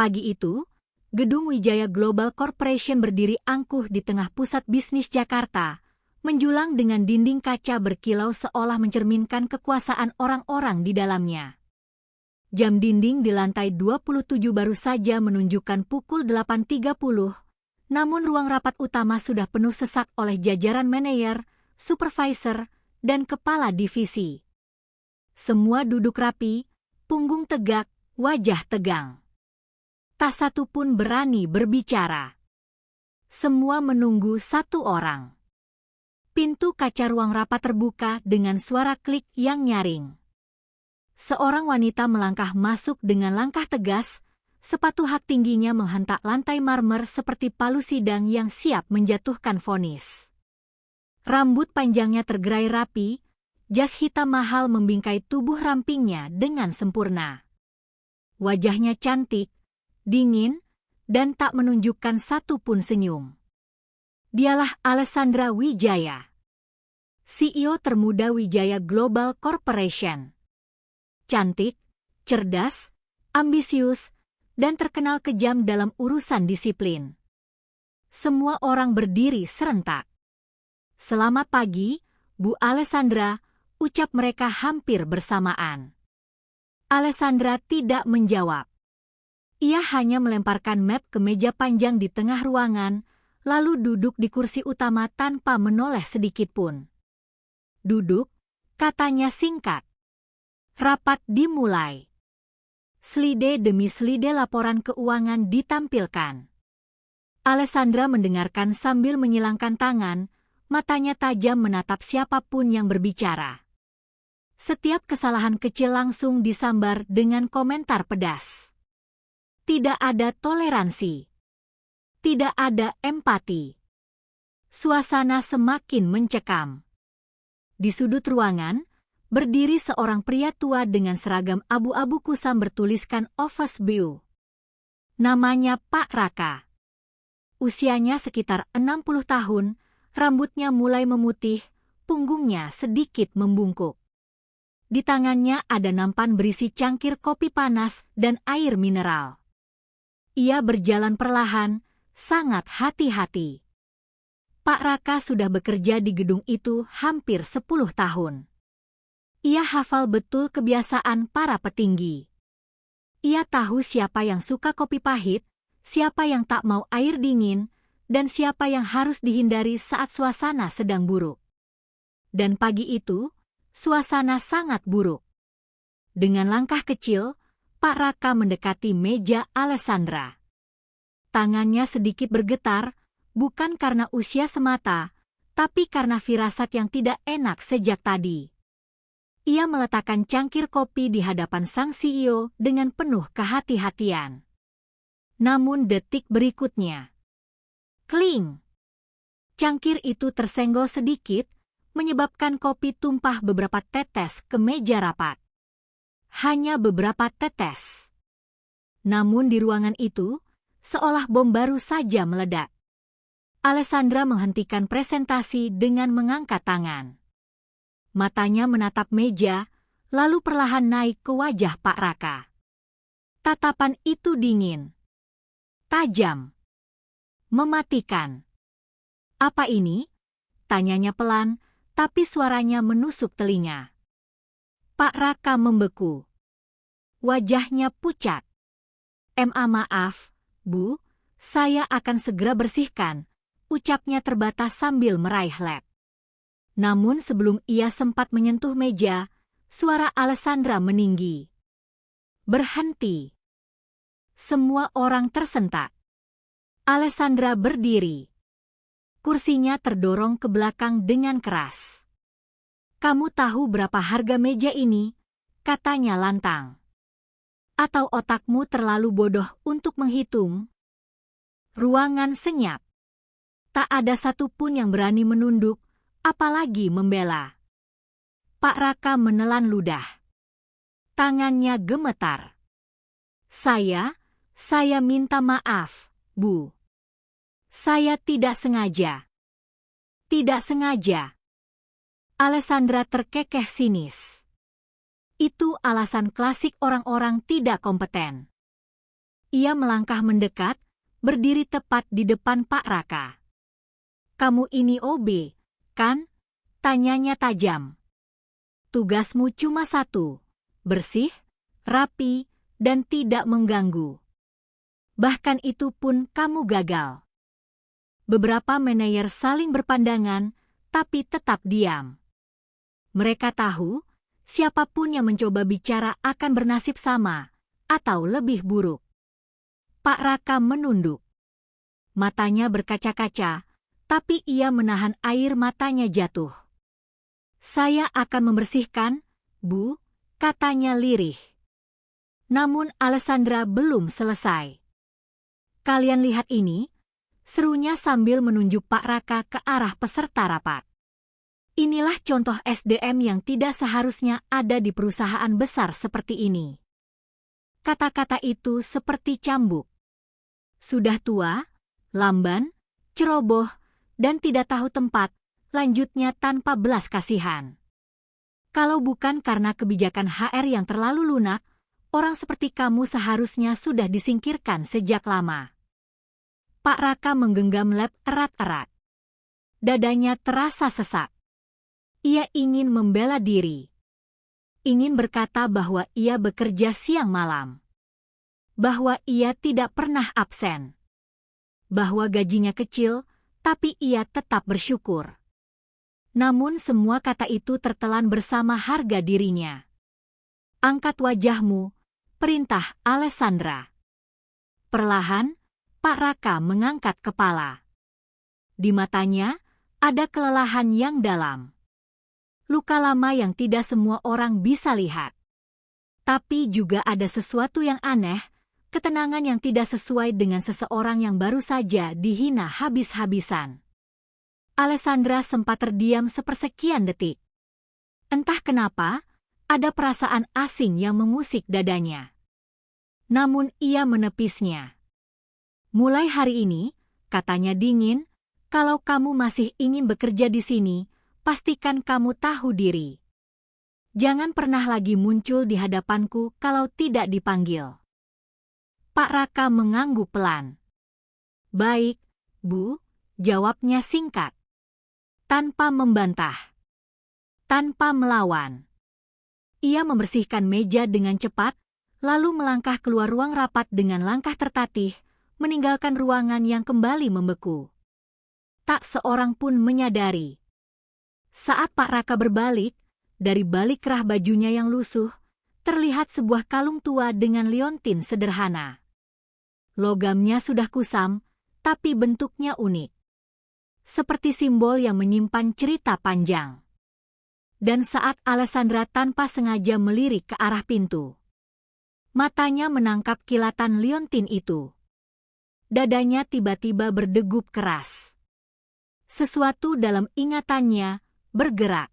Pagi itu, gedung Wijaya Global Corporation berdiri angkuh di tengah pusat bisnis Jakarta, menjulang dengan dinding kaca berkilau seolah mencerminkan kekuasaan orang-orang di dalamnya. Jam dinding di lantai 27 baru saja menunjukkan pukul 8.30, namun ruang rapat utama sudah penuh sesak oleh jajaran manajer, supervisor, dan kepala divisi. Semua duduk rapi, punggung tegak, wajah tegang. Tak satu pun berani berbicara. Semua menunggu satu orang. Pintu kaca ruang rapat terbuka dengan suara klik yang nyaring. Seorang wanita melangkah masuk dengan langkah tegas, sepatu hak tingginya menghentak lantai marmer seperti palu sidang yang siap menjatuhkan vonis. Rambut panjangnya tergerai rapi, jas hitam mahal membingkai tubuh rampingnya dengan sempurna. Wajahnya cantik, dingin, dan tak menunjukkan satu pun senyum. Dialah Alessandra Wijaya, CEO termuda Wijaya Global Corporation. Cantik, cerdas, ambisius, dan terkenal kejam dalam urusan disiplin. Semua orang berdiri serentak. "Selamat pagi, Bu Alessandra," ucap mereka hampir bersamaan. Alessandra tidak menjawab. Ia hanya melemparkan map ke meja panjang di tengah ruangan, lalu duduk di kursi utama tanpa menoleh sedikit pun. "Duduk," katanya singkat. Rapat dimulai. Slide demi slide laporan keuangan ditampilkan. Alessandra mendengarkan sambil menyilangkan tangan, matanya tajam menatap siapapun yang berbicara. Setiap kesalahan kecil langsung disambar dengan komentar pedas. Tidak ada toleransi. Tidak ada empati. Suasana semakin mencekam. Di sudut ruangan, berdiri seorang pria tua dengan seragam abu-abu kusam bertuliskan Office View. Namanya Pak Raka. Usianya sekitar 60 tahun, rambutnya mulai memutih, punggungnya sedikit membungkuk. Di tangannya ada nampan berisi cangkir kopi panas dan air mineral. Ia berjalan perlahan, sangat hati-hati. Pak Raka sudah bekerja di gedung itu hampir 10 tahun. Ia hafal betul kebiasaan para petinggi. Ia tahu siapa yang suka kopi pahit, siapa yang tak mau air dingin, dan siapa yang harus dihindari saat suasana sedang buruk. Dan pagi itu, suasana sangat buruk. Dengan langkah kecil, Pak Raka mendekati meja Alessandra. Tangannya sedikit bergetar, bukan karena usia semata, tapi karena firasat yang tidak enak sejak tadi. Ia meletakkan cangkir kopi di hadapan sang CEO dengan penuh kehati-hatian. Namun detik berikutnya, kling! Cangkir itu tersenggol sedikit, menyebabkan kopi tumpah beberapa tetes ke meja rapat. Hanya beberapa tetes. Namun di ruangan itu, seolah bom baru saja meledak. Alessandra menghentikan presentasi dengan mengangkat tangan. Matanya menatap meja, lalu perlahan naik ke wajah Pak Raka. Tatapan itu dingin, tajam, mematikan. "Apa ini?" tanyanya pelan, tapi suaranya menusuk telinga. Pak Raka membeku. Wajahnya pucat. Maaf, Bu, saya akan segera bersihkan," ucapnya terbatas sambil meraih lap. Namun sebelum ia sempat menyentuh meja, suara Alessandra meninggi. "Berhenti." Semua orang tersentak. Alessandra berdiri. Kursinya terdorong ke belakang dengan keras. "Kamu tahu berapa harga meja ini?" katanya lantang. "Atau otakmu terlalu bodoh untuk menghitung?" Ruangan senyap. Tak ada satupun yang berani menunduk, apalagi membela. Pak Raka menelan ludah. Tangannya gemetar. Saya minta maaf, Bu. Saya tidak sengaja." "Tidak sengaja." Alessandra terkekeh sinis. "Itu alasan klasik orang-orang tidak kompeten." Ia melangkah mendekat, berdiri tepat di depan Pak Raka. "Kamu ini OB, kan?" tanyanya tajam. "Tugasmu cuma satu, bersih, rapi, dan tidak mengganggu. Bahkan itu pun kamu gagal." Beberapa manajer saling berpandangan, tapi tetap diam. Mereka tahu, siapapun yang mencoba bicara akan bernasib sama, atau lebih buruk. Pak Raka menunduk. Matanya berkaca-kaca, tapi ia menahan air matanya jatuh. "Saya akan membersihkan, Bu," katanya lirih. Namun Alessandra belum selesai. "Kalian lihat ini," serunya sambil menunjuk Pak Raka ke arah peserta rapat. "Inilah contoh SDM yang tidak seharusnya ada di perusahaan besar seperti ini." Kata-kata itu seperti cambuk. "Sudah tua, lamban, ceroboh, dan tidak tahu tempat," lanjutnya tanpa belas kasihan. "Kalau bukan karena kebijakan HR yang terlalu lunak, orang seperti kamu seharusnya sudah disingkirkan sejak lama." Pak Raka menggenggam lep erat-erat. Dadanya terasa sesak. Ia ingin membela diri. Ingin berkata bahwa ia bekerja siang malam. Bahwa ia tidak pernah absen. Bahwa gajinya kecil, tapi ia tetap bersyukur. Namun semua kata itu tertelan bersama harga dirinya. "Angkat wajahmu," perintah Alessandra. Perlahan, Pak Raka mengangkat kepala. Di matanya, ada kelelahan yang dalam. Luka lama yang tidak semua orang bisa lihat. Tapi juga ada sesuatu yang aneh, ketenangan yang tidak sesuai dengan seseorang yang baru saja dihina habis-habisan. Alessandra sempat terdiam sepersekian detik. Entah kenapa, ada perasaan asing yang mengusik dadanya. Namun ia menepisnya. "Mulai hari ini," katanya dingin, "kalau kamu masih ingin bekerja di sini, pastikan kamu tahu diri. Jangan pernah lagi muncul di hadapanku kalau tidak dipanggil." Pak Raka mengangguk pelan. "Baik, Bu," jawabnya singkat. Tanpa membantah. Tanpa melawan. Ia membersihkan meja dengan cepat, lalu melangkah keluar ruang rapat dengan langkah tertatih, meninggalkan ruangan yang kembali membeku. Tak seorang pun menyadari. Saat Pak Raka berbalik, dari balik kerah bajunya yang lusuh, terlihat sebuah kalung tua dengan liontin sederhana. Logamnya sudah kusam, tapi bentuknya unik. Seperti simbol yang menyimpan cerita panjang. Dan saat Alessandra tanpa sengaja melirik ke arah pintu, matanya menangkap kilatan liontin itu. Dadanya tiba-tiba berdegup keras. Sesuatu dalam ingatannya bergerak.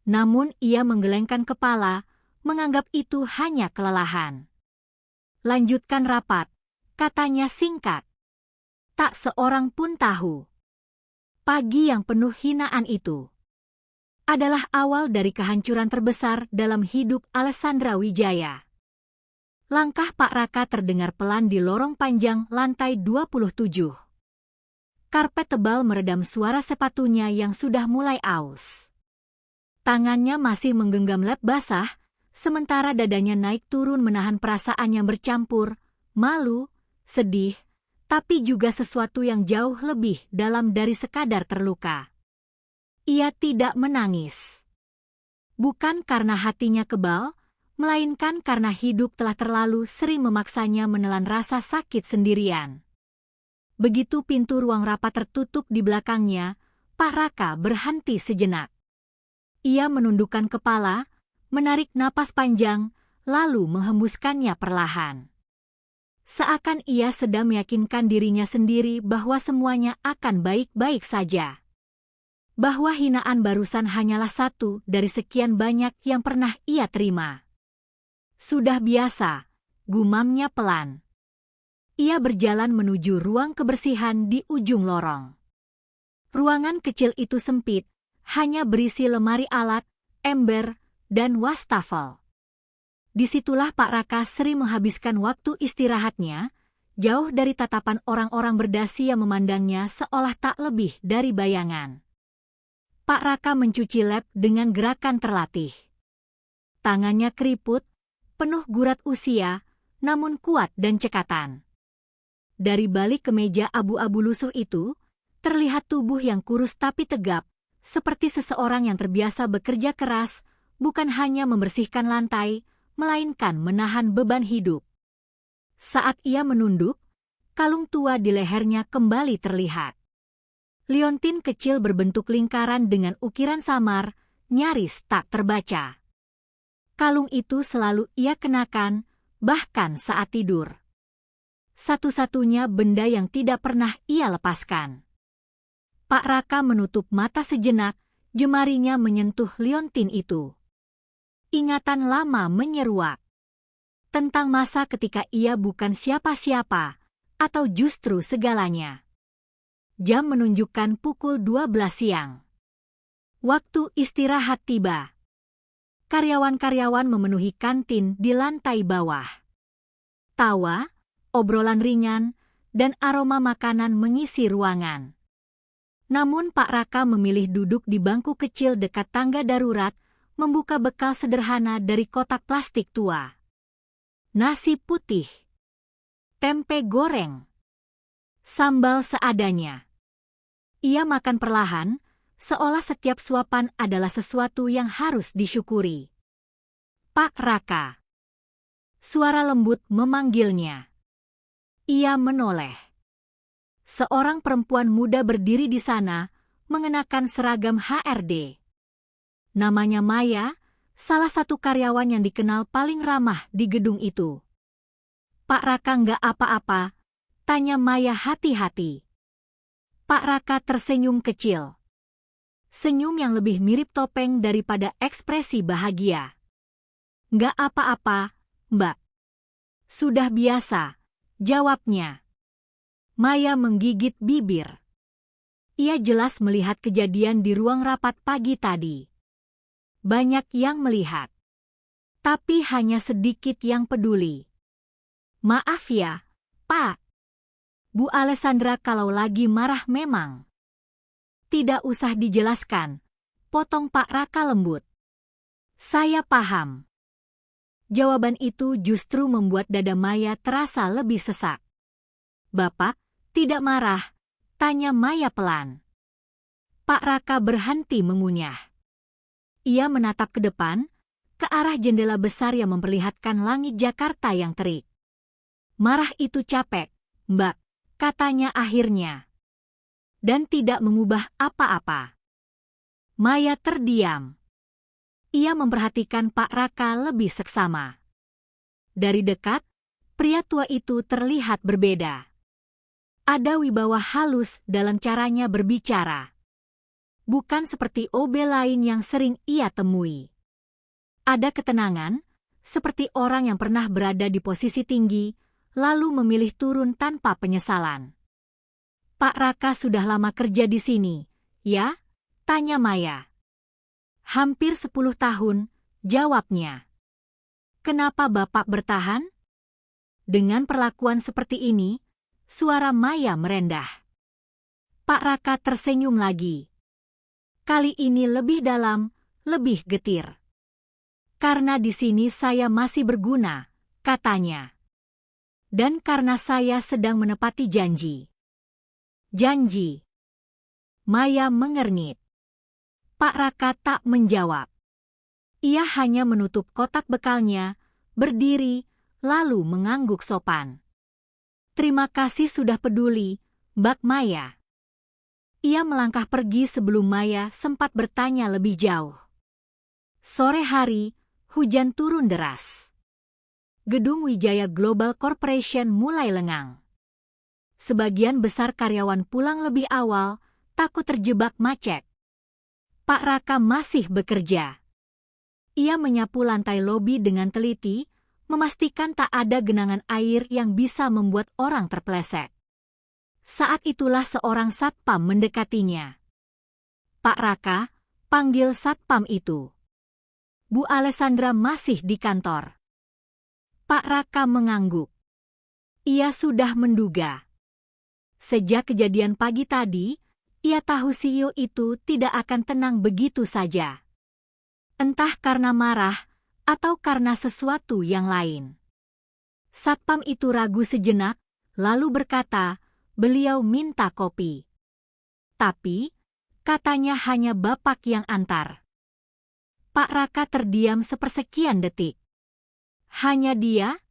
Namun ia menggelengkan kepala, menganggap itu hanya kelelahan. "Lanjutkan rapat," katanya singkat. Tak seorang pun tahu. Pagi yang penuh hinaan itu adalah awal dari kehancuran terbesar dalam hidup Alessandra Wijaya. Langkah Pak Raka terdengar pelan di lorong panjang lantai 27. Karpet tebal meredam suara sepatunya yang sudah mulai aus. Tangannya masih menggenggam lap basah, sementara dadanya naik turun menahan perasaan yang bercampur, malu, sedih, tapi juga sesuatu yang jauh lebih dalam dari sekadar terluka. Ia tidak menangis. Bukan karena hatinya kebal, melainkan karena hidup telah terlalu sering memaksanya menelan rasa sakit sendirian. Begitu pintu ruang rapat tertutup di belakangnya, Pak Raka berhenti sejenak. Ia menundukkan kepala, menarik napas panjang, lalu menghembuskannya perlahan. Seakan ia sedang meyakinkan dirinya sendiri bahwa semuanya akan baik-baik saja. Bahwa hinaan barusan hanyalah satu dari sekian banyak yang pernah ia terima. "Sudah biasa," gumamnya pelan. Ia berjalan menuju ruang kebersihan di ujung lorong. Ruangan kecil itu sempit, hanya berisi lemari alat, ember, dan wastafel. Disitulah Pak Raka sering menghabiskan waktu istirahatnya, jauh dari tatapan orang-orang berdasi yang memandangnya seolah tak lebih dari bayangan. Pak Raka mencuci lap dengan gerakan terlatih. Tangannya keriput, penuh gurat usia, namun kuat dan cekatan. Dari balik kemeja abu-abu lusuh itu, terlihat tubuh yang kurus tapi tegap, seperti seseorang yang terbiasa bekerja keras, bukan hanya membersihkan lantai, melainkan menahan beban hidup. Saat ia menunduk, kalung tua di lehernya kembali terlihat. Liontin kecil berbentuk lingkaran dengan ukiran samar, nyaris tak terbaca. Kalung itu selalu ia kenakan, bahkan saat tidur. Satu-satunya benda yang tidak pernah ia lepaskan. Pak Raka menutup mata sejenak, jemarinya menyentuh liontin itu. Ingatan lama menyeruak. Tentang masa ketika ia bukan siapa-siapa, atau justru segalanya. Jam menunjukkan pukul 12 siang. Waktu istirahat tiba. Karyawan-karyawan memenuhi kantin di lantai bawah. Tawa, obrolan ringan, dan aroma makanan mengisi ruangan. Namun Pak Raka memilih duduk di bangku kecil dekat tangga darurat, membuka bekal sederhana dari kotak plastik tua. Nasi putih, tempe goreng, sambal seadanya. Ia makan perlahan, seolah setiap suapan adalah sesuatu yang harus disyukuri. Pak Raka. Suara lembut memanggilnya. Ia menoleh. Seorang perempuan muda berdiri di sana, mengenakan seragam HRD. Namanya Maya, salah satu karyawan yang dikenal paling ramah di gedung itu. Pak Raka nggak apa-apa, tanya Maya hati-hati. Pak Raka tersenyum kecil. Senyum yang lebih mirip topeng daripada ekspresi bahagia. Nggak apa-apa, Mbak. Sudah biasa, jawabnya. Maya menggigit bibir. Ia jelas melihat kejadian di ruang rapat pagi tadi. Banyak yang melihat. Tapi hanya sedikit yang peduli. Maaf ya, Pak. Bu Alessandra kalau lagi marah memang. Tidak usah dijelaskan, potong Pak Raka lembut. Saya paham. Jawaban itu justru membuat dada Maya terasa lebih sesak. Bapak, tidak marah, tanya Maya pelan. Pak Raka berhenti mengunyah. Ia menatap ke depan, ke arah jendela besar yang memperlihatkan langit Jakarta yang terik. Marah itu capek, Mbak, katanya akhirnya. Dan tidak mengubah apa-apa. Maya terdiam. Ia memperhatikan Pak Raka lebih seksama. Dari dekat, pria tua itu terlihat berbeda. Ada wibawa halus dalam caranya berbicara. Bukan seperti OB lain yang sering ia temui. Ada ketenangan, seperti orang yang pernah berada di posisi tinggi, lalu memilih turun tanpa penyesalan. Pak Raka sudah lama kerja di sini, ya? Tanya Maya. Hampir 10 tahun, jawabnya. Kenapa Bapak bertahan? Dengan perlakuan seperti ini, suara Maya merendah. Pak Raka tersenyum lagi. Kali ini lebih dalam, lebih getir. Karena di sini saya masih berguna, katanya. Dan karena saya sedang menepati janji. Janji. Maya mengernyit. Pak Raka tak menjawab. Ia hanya menutup kotak bekalnya, berdiri, lalu mengangguk sopan. Terima kasih sudah peduli, Mbak Maya. Ia melangkah pergi sebelum Maya sempat bertanya lebih jauh. Sore hari, hujan turun deras. Gedung Wijaya Global Corporation mulai lengang. Sebagian besar karyawan pulang lebih awal, takut terjebak macet. Pak Raka masih bekerja. Ia menyapu lantai lobi dengan teliti, memastikan tak ada genangan air yang bisa membuat orang terpeleset. Saat itulah seorang satpam mendekatinya. Pak Raka, panggil satpam itu. Bu Alessandra masih di kantor. Pak Raka mengangguk. Ia sudah menduga. Sejak kejadian pagi tadi, ia tahu CEO itu tidak akan tenang begitu saja. Entah karena marah atau karena sesuatu yang lain. Satpam itu ragu sejenak, lalu berkata, beliau minta kopi. Tapi, katanya hanya Bapak yang antar. Pak Raka terdiam sepersekian detik. Hanya dia?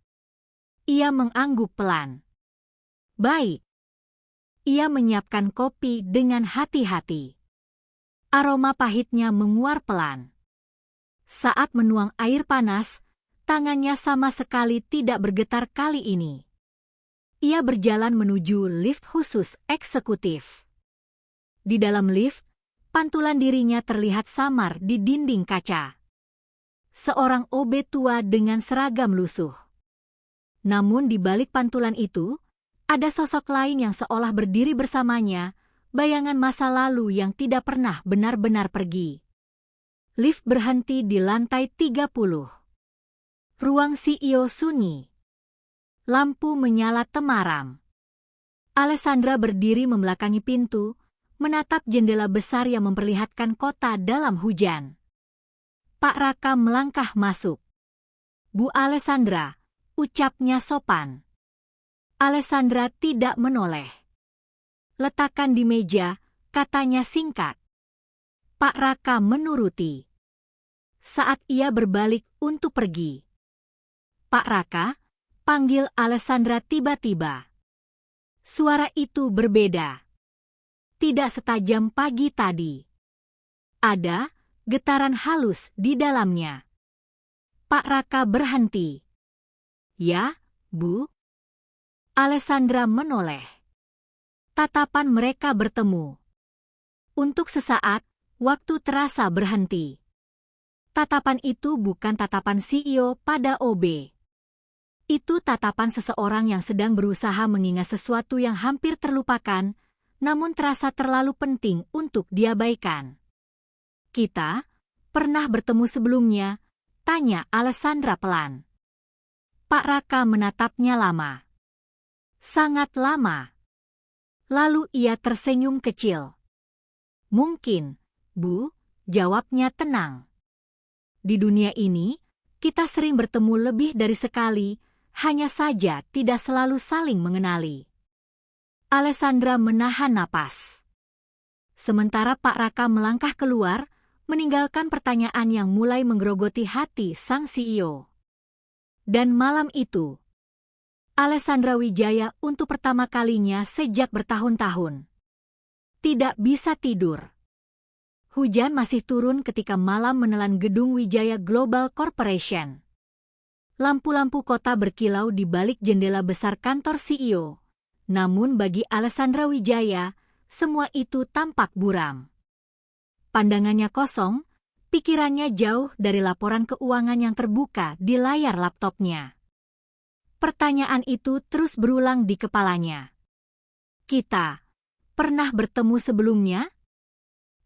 Ia mengangguk pelan. Baik. Ia menyiapkan kopi dengan hati-hati. Aroma pahitnya menguar pelan. Saat menuang air panas, tangannya sama sekali tidak bergetar kali ini. Ia berjalan menuju lift khusus eksekutif. Di dalam lift, pantulan dirinya terlihat samar di dinding kaca. Seorang OB tua dengan seragam lusuh. Namun di balik pantulan itu, ada sosok lain yang seolah berdiri bersamanya, bayangan masa lalu yang tidak pernah benar-benar pergi. Lift berhenti di lantai 30. Ruang CEO sunyi. Lampu menyala temaram. Alessandra berdiri membelakangi pintu, menatap jendela besar yang memperlihatkan kota dalam hujan. Pak Raka melangkah masuk. Bu Alessandra, ucapnya sopan. Alessandra tidak menoleh. Letakkan di meja, katanya singkat. Pak Raka menuruti. Saat ia berbalik untuk pergi. Pak Raka, panggil Alessandra tiba-tiba. Suara itu berbeda. Tidak setajam pagi tadi. Ada getaran halus di dalamnya. Pak Raka berhenti. Ya, Bu? Alessandra menoleh. Tatapan mereka bertemu. Untuk sesaat, waktu terasa berhenti. Tatapan itu bukan tatapan CEO pada OB. Itu tatapan seseorang yang sedang berusaha mengingat sesuatu yang hampir terlupakan, namun terasa terlalu penting untuk diabaikan. Kita pernah bertemu sebelumnya, tanya Alessandra pelan. Pak Raka menatapnya lama. Sangat lama. Lalu ia tersenyum kecil. Mungkin, Bu, jawabnya tenang. Di dunia ini, kita sering bertemu lebih dari sekali, hanya saja tidak selalu saling mengenali. Alessandra menahan napas. Sementara Pak Raka melangkah keluar, meninggalkan pertanyaan yang mulai menggerogoti hati sang CEO. Dan malam itu, Alessandra Wijaya untuk pertama kalinya sejak bertahun-tahun tidak bisa tidur. Hujan masih turun ketika malam menelan gedung Wijaya Global Corporation. Lampu-lampu kota berkilau di balik jendela besar kantor CEO. Namun bagi Alessandra Wijaya, semua itu tampak buram. Pandangannya kosong, pikirannya jauh dari laporan keuangan yang terbuka di layar laptopnya. Pertanyaan itu terus berulang di kepalanya. Kita pernah bertemu sebelumnya?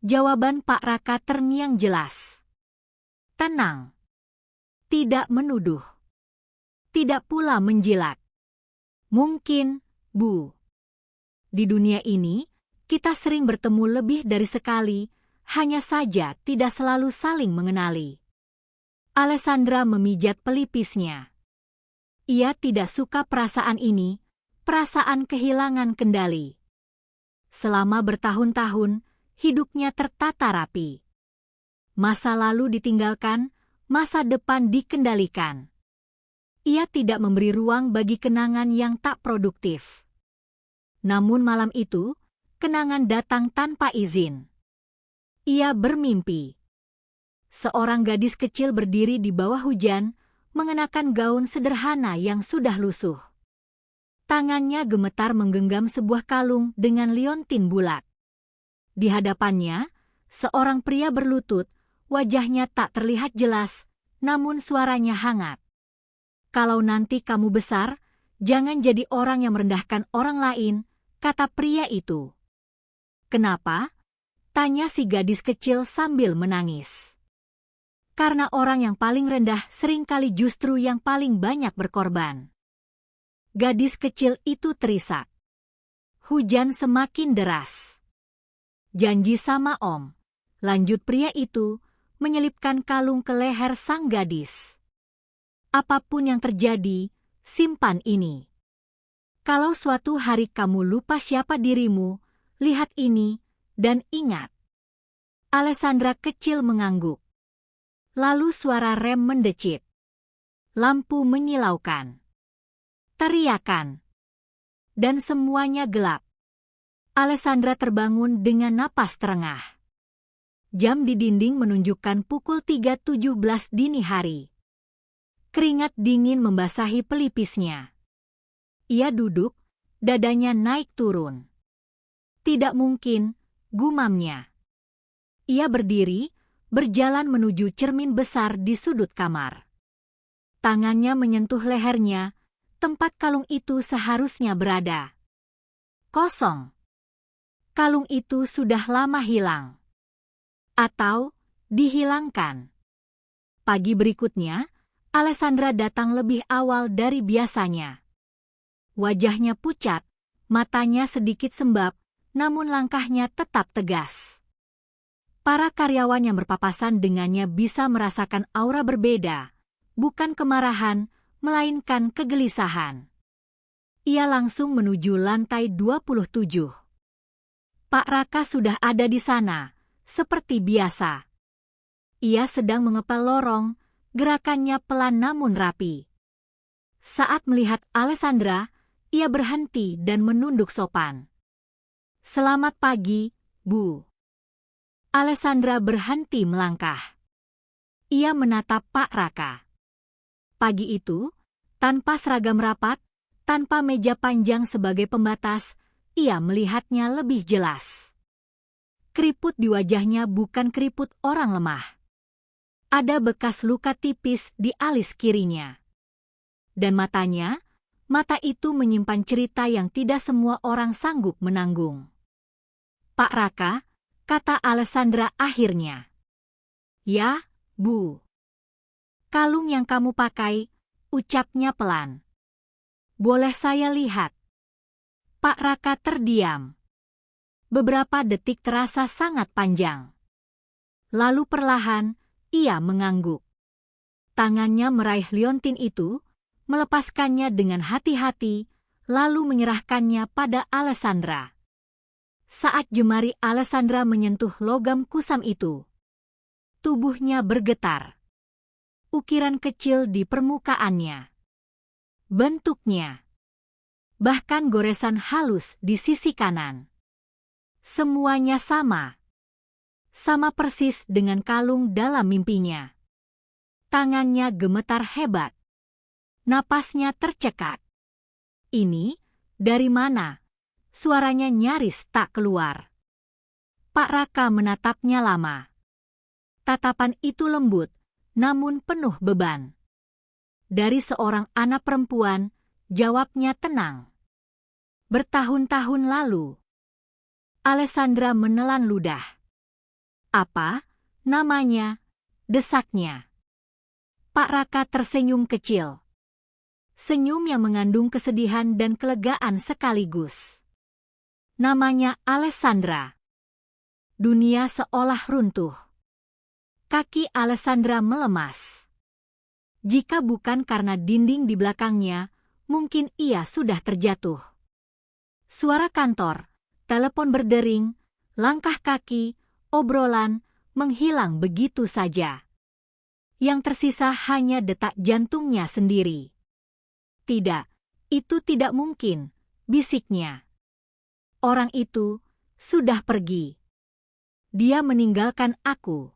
Jawaban Pak Raka terngiang jelas. Tenang. Tidak menuduh. Tidak pula menjilat. Mungkin, Bu. Di dunia ini, kita sering bertemu lebih dari sekali, hanya saja tidak selalu saling mengenali. Alessandra memijat pelipisnya. Ia tidak suka perasaan ini, perasaan kehilangan kendali. Selama bertahun-tahun, hidupnya tertata rapi. Masa lalu ditinggalkan, masa depan dikendalikan. Ia tidak memberi ruang bagi kenangan yang tak produktif. Namun malam itu, kenangan datang tanpa izin. Ia bermimpi. Seorang gadis kecil berdiri di bawah hujan, mengenakan gaun sederhana yang sudah lusuh. Tangannya gemetar menggenggam sebuah kalung dengan liontin bulat. Di hadapannya, seorang pria berlutut, wajahnya tak terlihat jelas, namun suaranya hangat. Kalau nanti kamu besar, jangan jadi orang yang merendahkan orang lain, kata pria itu. Kenapa? Tanya si gadis kecil sambil menangis. Karena orang yang paling rendah seringkali justru yang paling banyak berkorban. Gadis kecil itu terisak. Hujan semakin deras. Janji sama Om, lanjut pria itu, menyelipkan kalung ke leher sang gadis. Apapun yang terjadi, simpan ini. Kalau suatu hari kamu lupa siapa dirimu, lihat ini, dan ingat. Alessandra kecil mengangguk. Lalu suara rem mendecit. Lampu menyilaukan. Teriakan. Dan semuanya gelap. Alessandra terbangun dengan napas terengah. Jam di dinding menunjukkan pukul 3.17 dini hari. Keringat dingin membasahi pelipisnya. Ia duduk, dadanya naik turun. Tidak mungkin, gumamnya. Ia berdiri, berjalan menuju cermin besar di sudut kamar. Tangannya menyentuh lehernya, tempat kalung itu seharusnya berada. Kosong. Kalung itu sudah lama hilang. Atau dihilangkan. Pagi berikutnya, Alessandra datang lebih awal dari biasanya. Wajahnya pucat, matanya sedikit sembab, namun langkahnya tetap tegas. Para karyawan yang berpapasan dengannya bisa merasakan aura berbeda, bukan kemarahan, melainkan kegelisahan. Ia langsung menuju lantai 27. Pak Raka sudah ada di sana, seperti biasa. Ia sedang mengepel lorong, gerakannya pelan namun rapi. Saat melihat Alessandra, ia berhenti dan menunduk sopan. "Selamat pagi, Bu." Alessandra berhenti melangkah. Ia menatap Pak Raka. Pagi itu, tanpa seragam rapat, tanpa meja panjang sebagai pembatas, ia melihatnya lebih jelas. Keriput di wajahnya bukan keriput orang lemah. Ada bekas luka tipis di alis kirinya. Dan matanya, mata itu menyimpan cerita yang tidak semua orang sanggup menanggung. "Pak Raka," kata Alessandra akhirnya. "Ya, Bu." "Kalung yang kamu pakai," ucapnya pelan. "Boleh saya lihat?" Pak Raka terdiam. Beberapa detik terasa sangat panjang. Lalu perlahan, ia mengangguk. Tangannya meraih liontin itu, melepaskannya dengan hati-hati, lalu menyerahkannya pada Alessandra. Saat jemari Alessandra menyentuh logam kusam itu, tubuhnya bergetar. Ukiran kecil di permukaannya. Bentuknya. Bahkan goresan halus di sisi kanan. Semuanya sama. Sama persis dengan kalung dalam mimpinya. Tangannya gemetar hebat. Napasnya tercekat. "Ini, dari mana?" Suaranya nyaris tak keluar. Pak Raka menatapnya lama. Tatapan itu lembut, namun penuh beban. Dari seorang anak perempuan, jawabnya tenang. "Bertahun-tahun lalu." Alessandra menelan ludah. "Apa namanya?" desaknya. Pak Raka tersenyum kecil. Senyum yang mengandung kesedihan dan kelegaan sekaligus. "Namanya Alessandra." Dunia seolah runtuh. Kaki Alessandra melemas. Jika bukan karena dinding di belakangnya, mungkin ia sudah terjatuh. Suara kantor, telepon berdering, langkah kaki, obrolan, menghilang begitu saja. Yang tersisa hanya detak jantungnya sendiri. "Tidak, itu tidak mungkin," bisiknya. "Orang itu sudah pergi. Dia meninggalkan aku."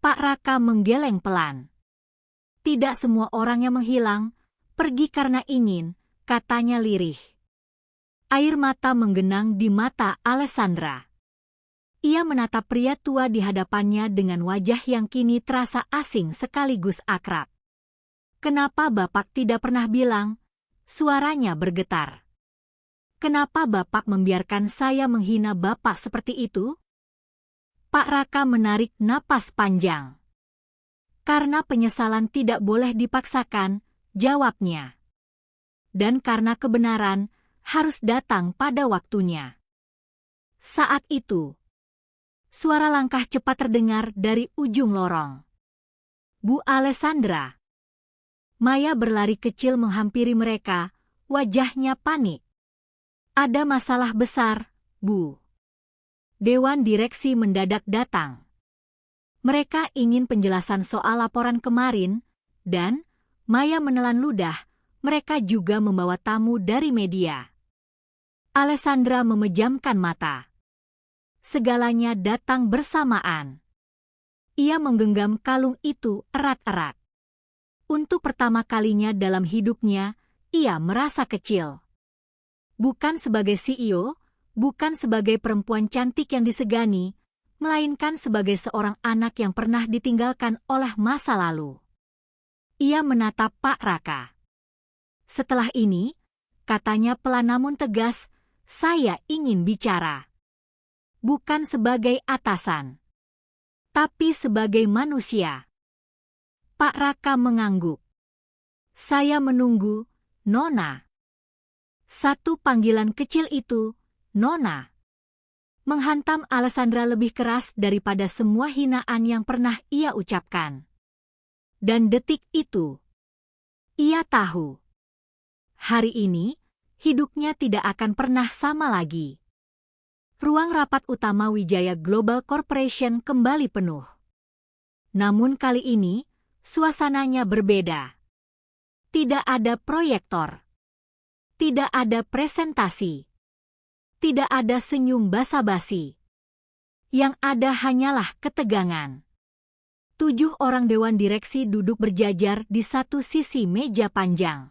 Pak Raka menggeleng pelan. "Tidak semua orang yang menghilang, pergi karena ingin," katanya lirih. Air mata menggenang di mata Alessandra. Ia menatap pria tua di hadapannya dengan wajah yang kini terasa asing sekaligus akrab. "Kenapa Bapak tidak pernah bilang?" Suaranya bergetar. "Kenapa Bapak membiarkan saya menghina Bapak seperti itu?" Pak Raka menarik napas panjang. Karena penyesalan tidak boleh dipaksakan, jawabnya. Dan karena kebenaran harus datang pada waktunya. Saat itu, suara langkah cepat terdengar dari ujung lorong. Bu Alessandra. Maya berlari kecil menghampiri mereka, wajahnya panik. Ada masalah besar, Bu. Dewan direksi mendadak datang. Mereka ingin penjelasan soal laporan kemarin, dan Maya menelan ludah, mereka juga membawa tamu dari media. Alessandra memejamkan mata. Segalanya datang bersamaan. Ia menggenggam kalung itu erat-erat. Untuk pertama kalinya dalam hidupnya, ia merasa kecil. Bukan sebagai CEO, bukan sebagai perempuan cantik yang disegani, melainkan sebagai seorang anak yang pernah ditinggalkan oleh masa lalu. Ia menatap Pak Raka. Setelah ini, katanya pelan namun tegas, saya ingin bicara. Bukan sebagai atasan, tapi sebagai manusia. Pak Raka mengangguk. Saya menunggu, Nona. Satu panggilan kecil itu, Nona, menghantam Alessandra lebih keras daripada semua hinaan yang pernah ia ucapkan. Dan detik itu, ia tahu. Hari ini, hidupnya tidak akan pernah sama lagi. Ruang rapat utama Wijaya Global Corporation kembali penuh. Namun kali ini, suasananya berbeda. Tidak ada proyektor. Tidak ada presentasi. Tidak ada senyum basa-basi. Yang ada hanyalah ketegangan. 7 orang dewan direksi duduk berjajar di satu sisi meja panjang.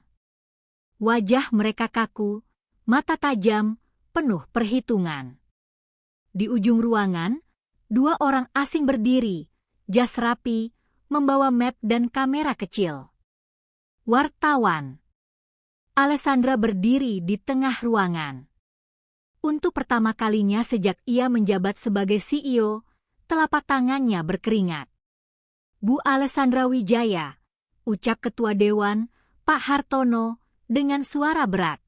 Wajah mereka kaku, mata tajam, penuh perhitungan. Di ujung ruangan, 2 orang asing berdiri, jas rapi, membawa map dan kamera kecil. Wartawan. Alessandra berdiri di tengah ruangan. Untuk pertama kalinya sejak ia menjabat sebagai CEO, telapak tangannya berkeringat. Bu Alessandra Wijaya, ucap Ketua Dewan, Pak Hartono, dengan suara berat.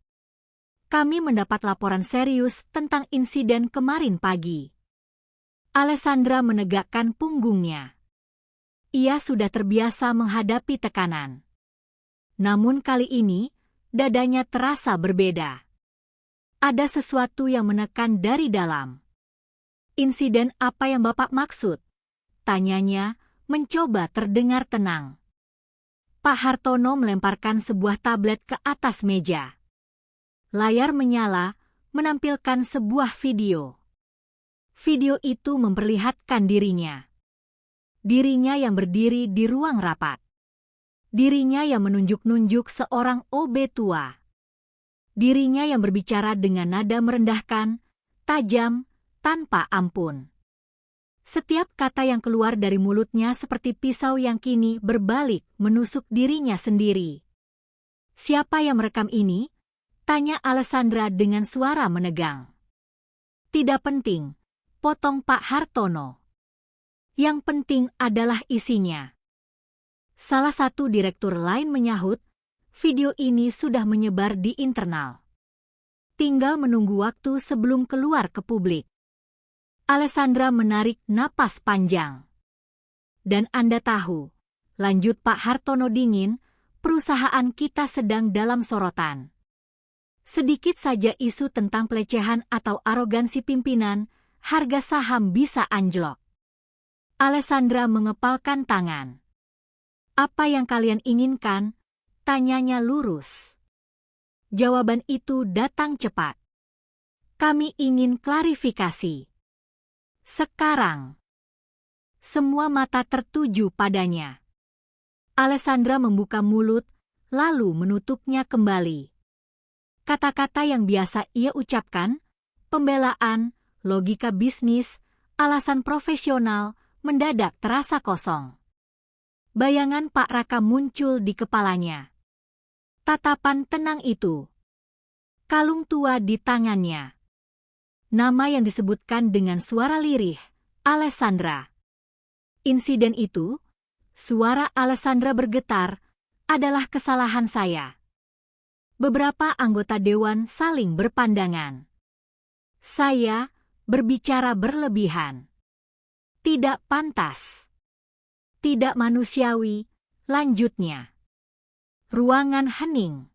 Kami mendapat laporan serius tentang insiden kemarin pagi. Alessandra menegakkan punggungnya. Ia sudah terbiasa menghadapi tekanan. Namun kali ini, dadanya terasa berbeda. Ada sesuatu yang menekan dari dalam. Insiden apa yang Bapak maksud? Tanyanya, mencoba terdengar tenang. Pak Hartono melemparkan sebuah tablet ke atas meja. Layar menyala, menampilkan sebuah video. Video itu memperlihatkan dirinya. Dirinya yang berdiri di ruang rapat. Dirinya yang menunjuk-nunjuk seorang OB tua. Dirinya yang berbicara dengan nada merendahkan, tajam, tanpa ampun. Setiap kata yang keluar dari mulutnya seperti pisau yang kini berbalik menusuk dirinya sendiri. Siapa yang merekam ini? Tanya Alessandra dengan suara menegang. Tidak penting, potong Pak Hartono. Yang penting adalah isinya. Salah satu direktur lain menyahut, video ini sudah menyebar di internal. Tinggal menunggu waktu sebelum keluar ke publik. Alessandra menarik napas panjang. Dan Anda tahu, lanjut Pak Hartono dingin, perusahaan kita sedang dalam sorotan. Sedikit saja isu tentang pelecehan atau arogansi pimpinan, harga saham bisa anjlok. Alessandra mengepalkan tangan. Apa yang kalian inginkan? Tanyanya lurus. Jawaban itu datang cepat. Kami ingin klarifikasi. Sekarang. Semua mata tertuju padanya. Alessandra membuka mulut, lalu menutupnya kembali. Kata-kata yang biasa ia ucapkan, pembelaan, logika bisnis, alasan profesional, mendadak terasa kosong. Bayangan Pak Raka muncul di kepalanya. Tatapan tenang itu. Kalung tua di tangannya. Nama yang disebutkan dengan suara lirih, Alessandra. Insiden itu, Suara Alessandra bergetar, adalah kesalahan saya. Beberapa anggota dewan saling berpandangan. Saya berbicara berlebihan. Tidak pantas. Tidak manusiawi, lanjutnya. Ruangan hening.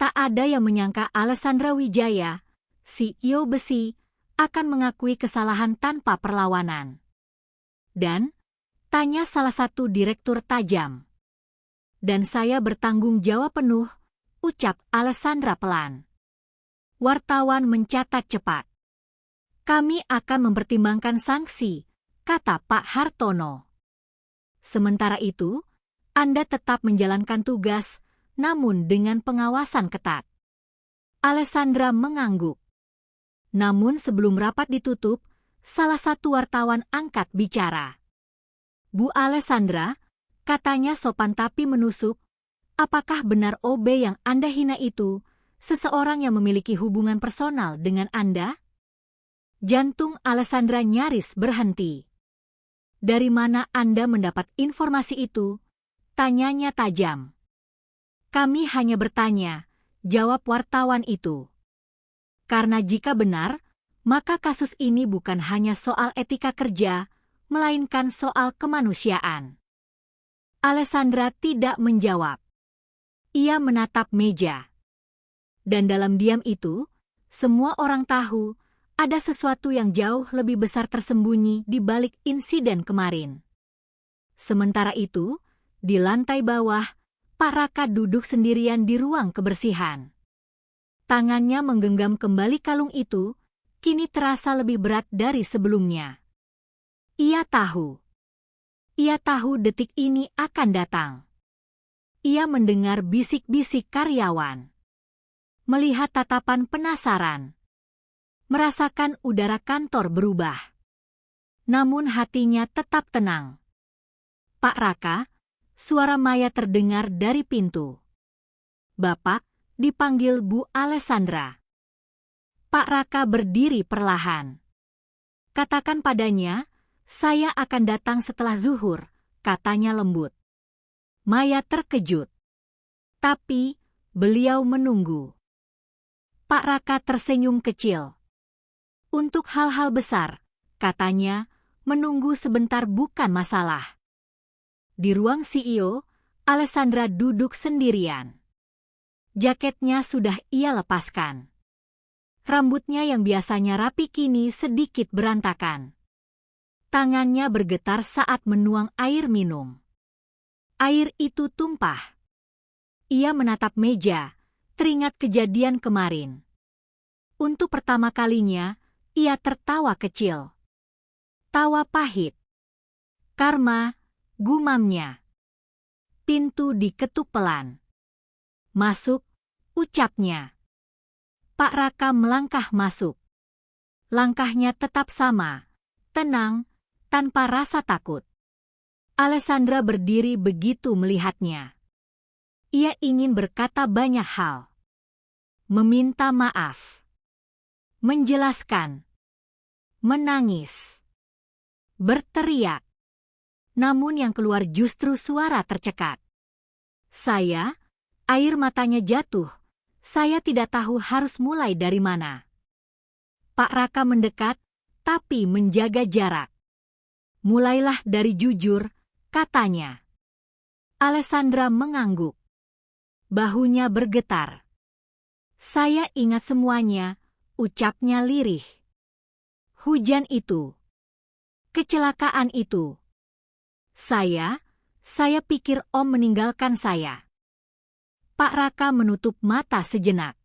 Tak ada yang menyangka Alessandra Wijaya, CEO besi, akan mengakui kesalahan tanpa perlawanan. Dan, tanya salah satu direktur tajam. Dan saya bertanggung jawab penuh, ucap Alessandra pelan. Wartawan mencatat cepat. Kami akan mempertimbangkan sanksi, kata Pak Hartono. Sementara itu, Anda tetap menjalankan tugas, namun dengan pengawasan ketat. Alessandra mengangguk. Namun sebelum rapat ditutup, salah satu wartawan angkat bicara. Bu Alessandra, katanya sopan tapi menusuk, apakah benar OB yang Anda hina itu, seseorang yang memiliki hubungan personal dengan Anda? Jantung Alessandra nyaris berhenti. Dari mana Anda mendapat informasi itu? Tanyanya tajam. Kami hanya bertanya, jawab wartawan itu. Karena jika benar, maka kasus ini bukan hanya soal etika kerja, melainkan soal kemanusiaan. Alessandra tidak menjawab. Ia menatap meja. Dan dalam diam itu, semua orang tahu ada sesuatu yang jauh lebih besar tersembunyi di balik insiden kemarin. Sementara itu, di lantai bawah, Pak Raka duduk sendirian di ruang kebersihan. Tangannya menggenggam kembali kalung itu, kini terasa lebih berat dari sebelumnya. Ia tahu detik ini akan datang. Ia mendengar bisik-bisik karyawan. Melihat tatapan penasaran. Merasakan udara kantor berubah. Namun hatinya tetap tenang. Pak Raka, suara Maya terdengar dari pintu. Bapak, dipanggil Bu Alessandra. Pak Raka berdiri perlahan. Katakan padanya, saya akan datang setelah zuhur, katanya lembut. Maya terkejut. Tapi, beliau menunggu. Pak Raka tersenyum kecil. Untuk hal-hal besar, katanya, menunggu sebentar bukan masalah. Di ruang CEO, Alessandra duduk sendirian. Jaketnya sudah ia lepaskan. Rambutnya yang biasanya rapi kini sedikit berantakan. Tangannya bergetar saat menuang air minum. Air itu tumpah. Ia menatap meja, teringat kejadian kemarin. Untuk pertama kalinya, ia tertawa kecil. Tawa pahit. Karma, gumamnya. Pintu diketuk pelan. Masuk, ucapnya. Pak Raka melangkah masuk. Langkahnya tetap sama, tenang, tanpa rasa takut. Alessandra berdiri begitu melihatnya. Ia ingin berkata banyak hal. Meminta maaf. Menjelaskan. Menangis. Berteriak. Namun yang keluar justru suara tercekat. Saya, air matanya jatuh. Saya tidak tahu harus mulai dari mana. Pak Raka mendekat, tapi menjaga jarak. Mulailah dari jujur, katanya. Alessandra mengangguk. Bahunya bergetar. Saya ingat semuanya, ucapnya lirih. Hujan itu. Kecelakaan itu. Saya pikir Om meninggalkan saya. Pak Raka menutup mata sejenak.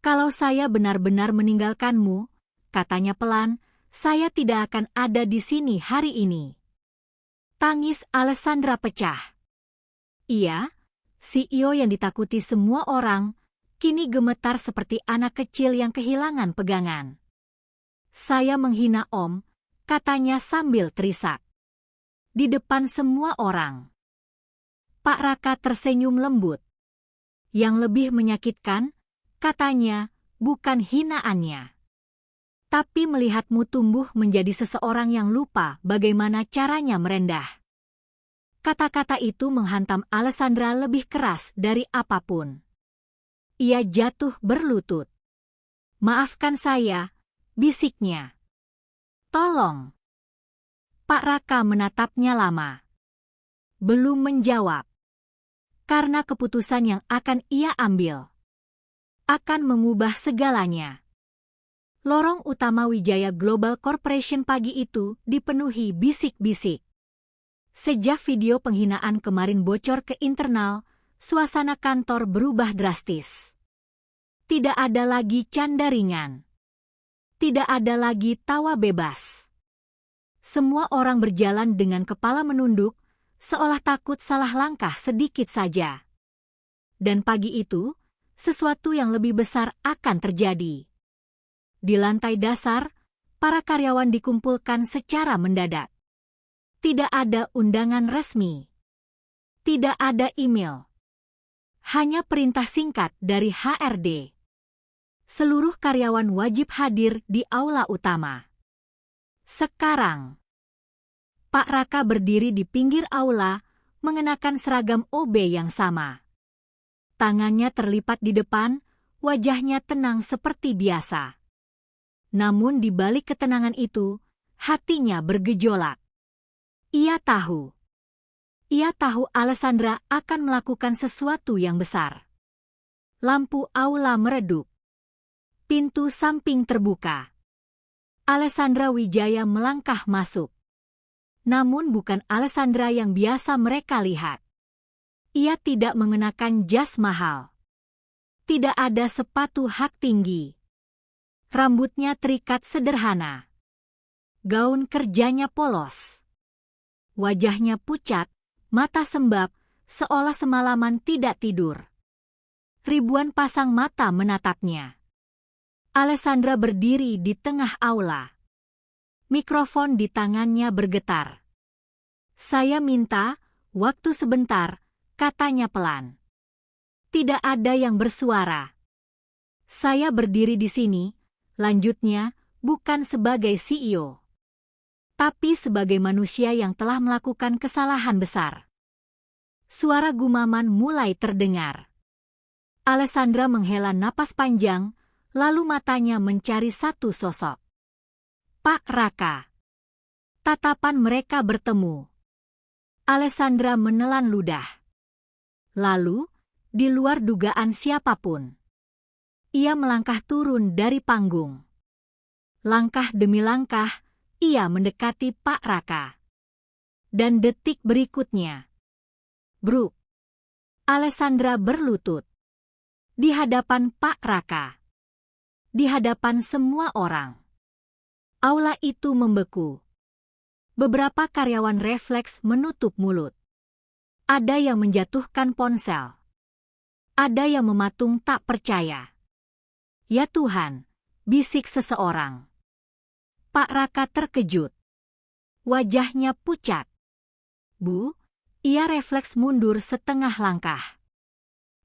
Kalau saya benar-benar meninggalkanmu, katanya pelan, saya tidak akan ada di sini hari ini. Tangis Alessandra pecah. Ia, CEO yang ditakuti semua orang, kini gemetar seperti anak kecil yang kehilangan pegangan. Saya menghina Om, katanya sambil terisak. Di depan semua orang. Pak Raka tersenyum lembut. Yang lebih menyakitkan, katanya, bukan hinaannya. Tapi melihatmu tumbuh menjadi seseorang yang lupa bagaimana caranya merendah. Kata-kata itu menghantam Alessandra lebih keras dari apapun. Ia jatuh berlutut. "Maafkan saya," bisiknya. "Tolong." Pak Raka menatapnya lama. Belum menjawab. Karena keputusan yang akan ia ambil akan mengubah segalanya. Lorong utama Wijaya Global Corporation pagi itu dipenuhi bisik-bisik. Sejak video penghinaan kemarin bocor ke internal, suasana kantor berubah drastis. Tidak ada lagi canda ringan. Tidak ada lagi tawa bebas. Semua orang berjalan dengan kepala menunduk, seolah takut salah langkah sedikit saja. Dan pagi itu, sesuatu yang lebih besar akan terjadi. Di lantai dasar, para karyawan dikumpulkan secara mendadak. Tidak ada undangan resmi. Tidak ada email. Hanya perintah singkat dari HRD. Seluruh karyawan wajib hadir di aula utama. Sekarang, Pak Raka berdiri di pinggir aula, mengenakan seragam OB yang sama. Tangannya terlipat di depan, wajahnya tenang seperti biasa. Namun di balik ketenangan itu, hatinya bergejolak. Ia tahu Alessandra akan melakukan sesuatu yang besar. Lampu aula meredup. Pintu samping terbuka. Alessandra Wijaya melangkah masuk. Namun bukan Alessandra yang biasa mereka lihat. Ia tidak mengenakan jas mahal. Tidak ada sepatu hak tinggi. Rambutnya terikat sederhana. Gaun kerjanya polos. Wajahnya pucat, mata sembab, seolah semalaman tidak tidur. Ribuan pasang mata menatapnya. Alessandra berdiri di tengah aula. Mikrofon di tangannya bergetar. "Saya minta waktu sebentar," katanya pelan. Tidak ada yang bersuara. "Saya berdiri di sini," lanjutnya, "bukan sebagai CEO. Tapi sebagai manusia yang telah melakukan kesalahan besar." Suara gumaman mulai terdengar. Alessandra menghela napas panjang, lalu matanya mencari satu sosok. Pak Raka. Tatapan mereka bertemu. Alessandra menelan ludah. Lalu, di luar dugaan siapapun, ia melangkah turun dari panggung. Langkah demi langkah, ia mendekati Pak Raka. Dan detik berikutnya, bruk, Alessandra berlutut. Di hadapan Pak Raka. Di hadapan semua orang. Aula itu membeku. Beberapa karyawan refleks menutup mulut. Ada yang menjatuhkan ponsel. Ada yang mematung tak percaya. "Ya Tuhan," bisik seseorang. Pak Raka terkejut. Wajahnya pucat. "Bu," ia refleks mundur setengah langkah.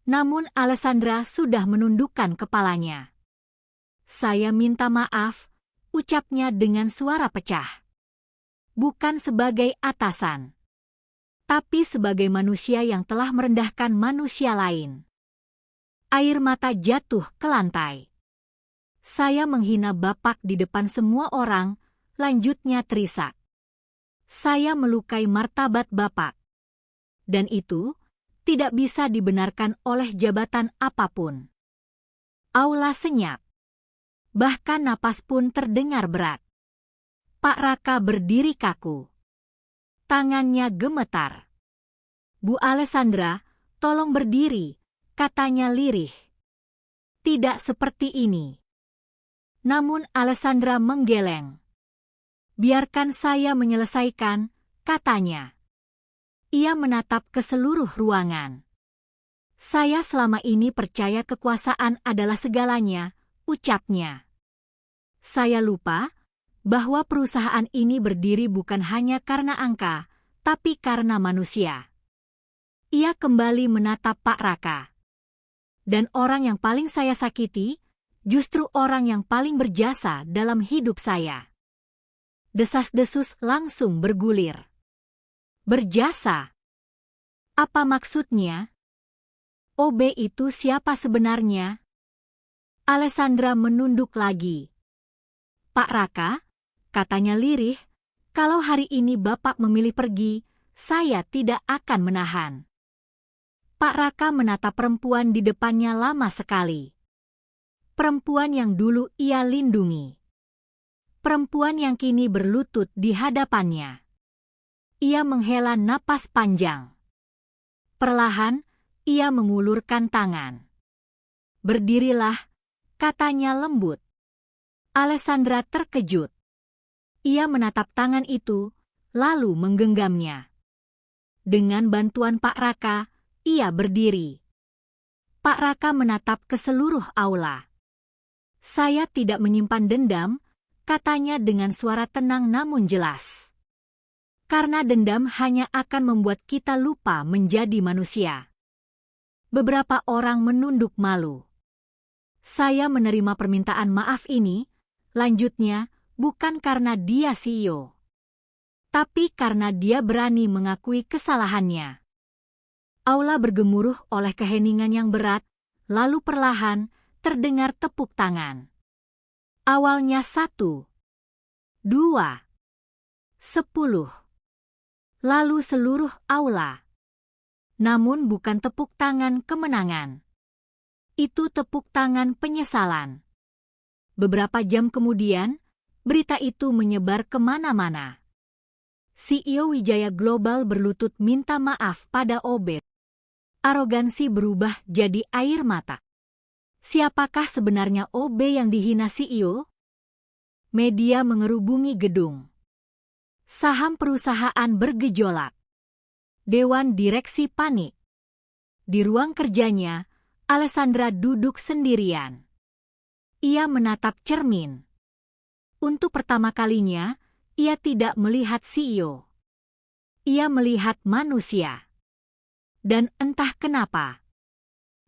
Namun Alessandra sudah menundukkan kepalanya. "Saya minta maaf," ucapnya dengan suara pecah. Bukan sebagai atasan, tapi sebagai manusia yang telah merendahkan manusia lain. Air mata jatuh ke lantai. "Saya menghina Bapak di depan semua orang," lanjutnya terisak. "Saya melukai martabat Bapak. Dan itu tidak bisa dibenarkan oleh jabatan apapun." Aula senyap. Bahkan napas pun terdengar berat. Pak Raka berdiri kaku. Tangannya gemetar. "Bu Alessandra, tolong berdiri," katanya lirih. "Tidak seperti ini." Namun Alessandra menggeleng. "Biarkan saya menyelesaikan," katanya. Ia menatap ke seluruh ruangan. "Saya selama ini percaya kekuasaan adalah segalanya," ucapnya. "Saya lupa bahwa perusahaan ini berdiri bukan hanya karena angka, tapi karena manusia." Ia kembali menatap Pak Raka. "Dan orang yang paling saya sakiti, justru orang yang paling berjasa dalam hidup saya." Desas-desus langsung bergulir. "Berjasa?" Apa maksudnya? OB itu siapa sebenarnya? Alessandra menunduk lagi. Pak Raka, katanya lirih, kalau hari ini Bapak memilih pergi, saya tidak akan menahan. Pak Raka menatap perempuan di depannya lama sekali. Perempuan yang dulu ia lindungi. Perempuan yang kini berlutut di hadapannya. Ia menghela napas panjang. Perlahan, ia mengulurkan tangan. Berdirilah, katanya lembut. Alessandra terkejut. Ia menatap tangan itu, lalu menggenggamnya. Dengan bantuan Pak Raka, ia berdiri. Pak Raka menatap ke seluruh aula. Saya tidak menyimpan dendam, katanya dengan suara tenang namun jelas. Karena dendam hanya akan membuat kita lupa menjadi manusia. Beberapa orang menunduk malu. Saya menerima permintaan maaf ini, lanjutnya, bukan karena dia CEO. Tapi karena dia berani mengakui kesalahannya. Aula bergemuruh oleh keheningan yang berat, lalu perlahan, terdengar tepuk tangan. Awalnya 1, 2, 10. Lalu seluruh aula. Namun bukan tepuk tangan kemenangan. Itu tepuk tangan penyesalan. Beberapa jam kemudian, berita itu menyebar kemana-mana. CEO Wijaya Global berlutut minta maaf pada OB. Arogansi berubah jadi air mata. Siapakah sebenarnya OB yang dihina CEO? Media mengerubungi gedung. Saham perusahaan bergejolak. Dewan direksi panik. Di ruang kerjanya, Alessandra duduk sendirian. Ia menatap cermin. Untuk pertama kalinya, ia tidak melihat CEO. Ia melihat manusia. Dan entah kenapa,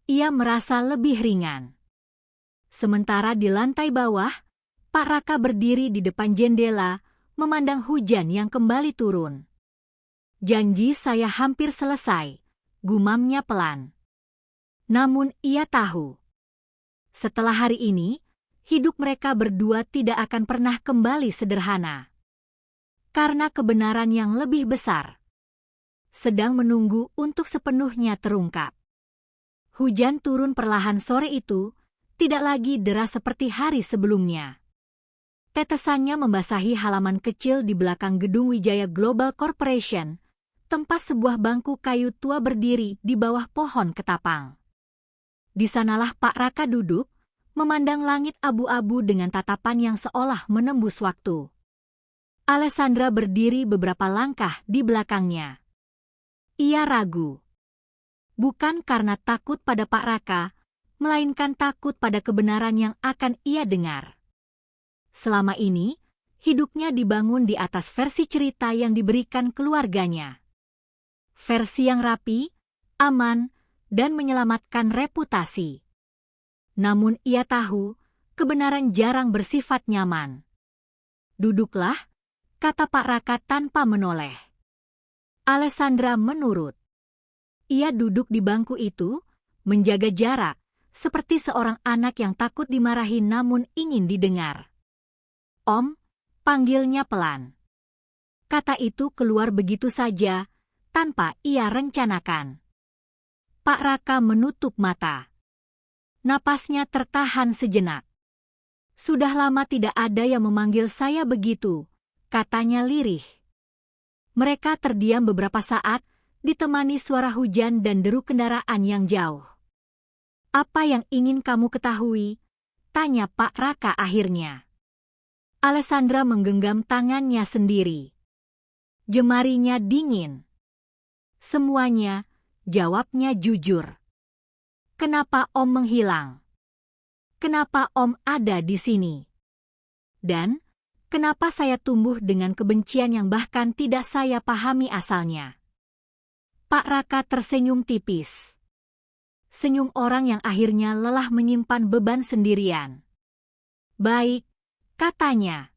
ia merasa lebih ringan. Sementara di lantai bawah, Pak Raka berdiri di depan jendela, memandang hujan yang kembali turun. Janji saya hampir selesai, gumamnya pelan. Namun ia tahu, setelah hari ini, hidup mereka berdua tidak akan pernah kembali sederhana. Karena kebenaran yang lebih besar sedang menunggu untuk sepenuhnya terungkap. Hujan turun perlahan sore itu, tidak lagi deras seperti hari sebelumnya. Tetesannya membasahi halaman kecil di belakang gedung Wijaya Global Corporation, tempat sebuah bangku kayu tua berdiri di bawah pohon ketapang. Di sanalah Pak Raka duduk, memandang langit abu-abu dengan tatapan yang seolah menembus waktu. Alessandra berdiri beberapa langkah di belakangnya. Ia ragu. Bukan karena takut pada Pak Raka, melainkan takut pada kebenaran yang akan ia dengar. Selama ini, hidupnya dibangun di atas versi cerita yang diberikan keluarganya. Versi yang rapi, aman, dan menyelamatkan reputasi. Namun ia tahu, kebenaran jarang bersifat nyaman. Duduklah, kata Pak Raka tanpa menoleh. Alessandra menurut. Ia duduk di bangku itu, menjaga jarak, seperti seorang anak yang takut dimarahi namun ingin didengar. Om, panggilnya pelan. Kata itu keluar begitu saja, tanpa ia rencanakan. Pak Raka menutup mata. Napasnya tertahan sejenak. Sudah lama tidak ada yang memanggil saya begitu, katanya lirih. Mereka terdiam beberapa saat, ditemani suara hujan dan deru kendaraan yang jauh. Apa yang ingin kamu ketahui? Tanya Pak Raka akhirnya. Alessandra menggenggam tangannya sendiri. Jemarinya dingin. Semuanya, jawabnya jujur. Kenapa Om menghilang? Kenapa Om ada di sini? Dan, kenapa saya tumbuh dengan kebencian yang bahkan tidak saya pahami asalnya? Pak Raka tersenyum tipis. Senyum orang yang akhirnya lelah menyimpan beban sendirian. Baik, katanya.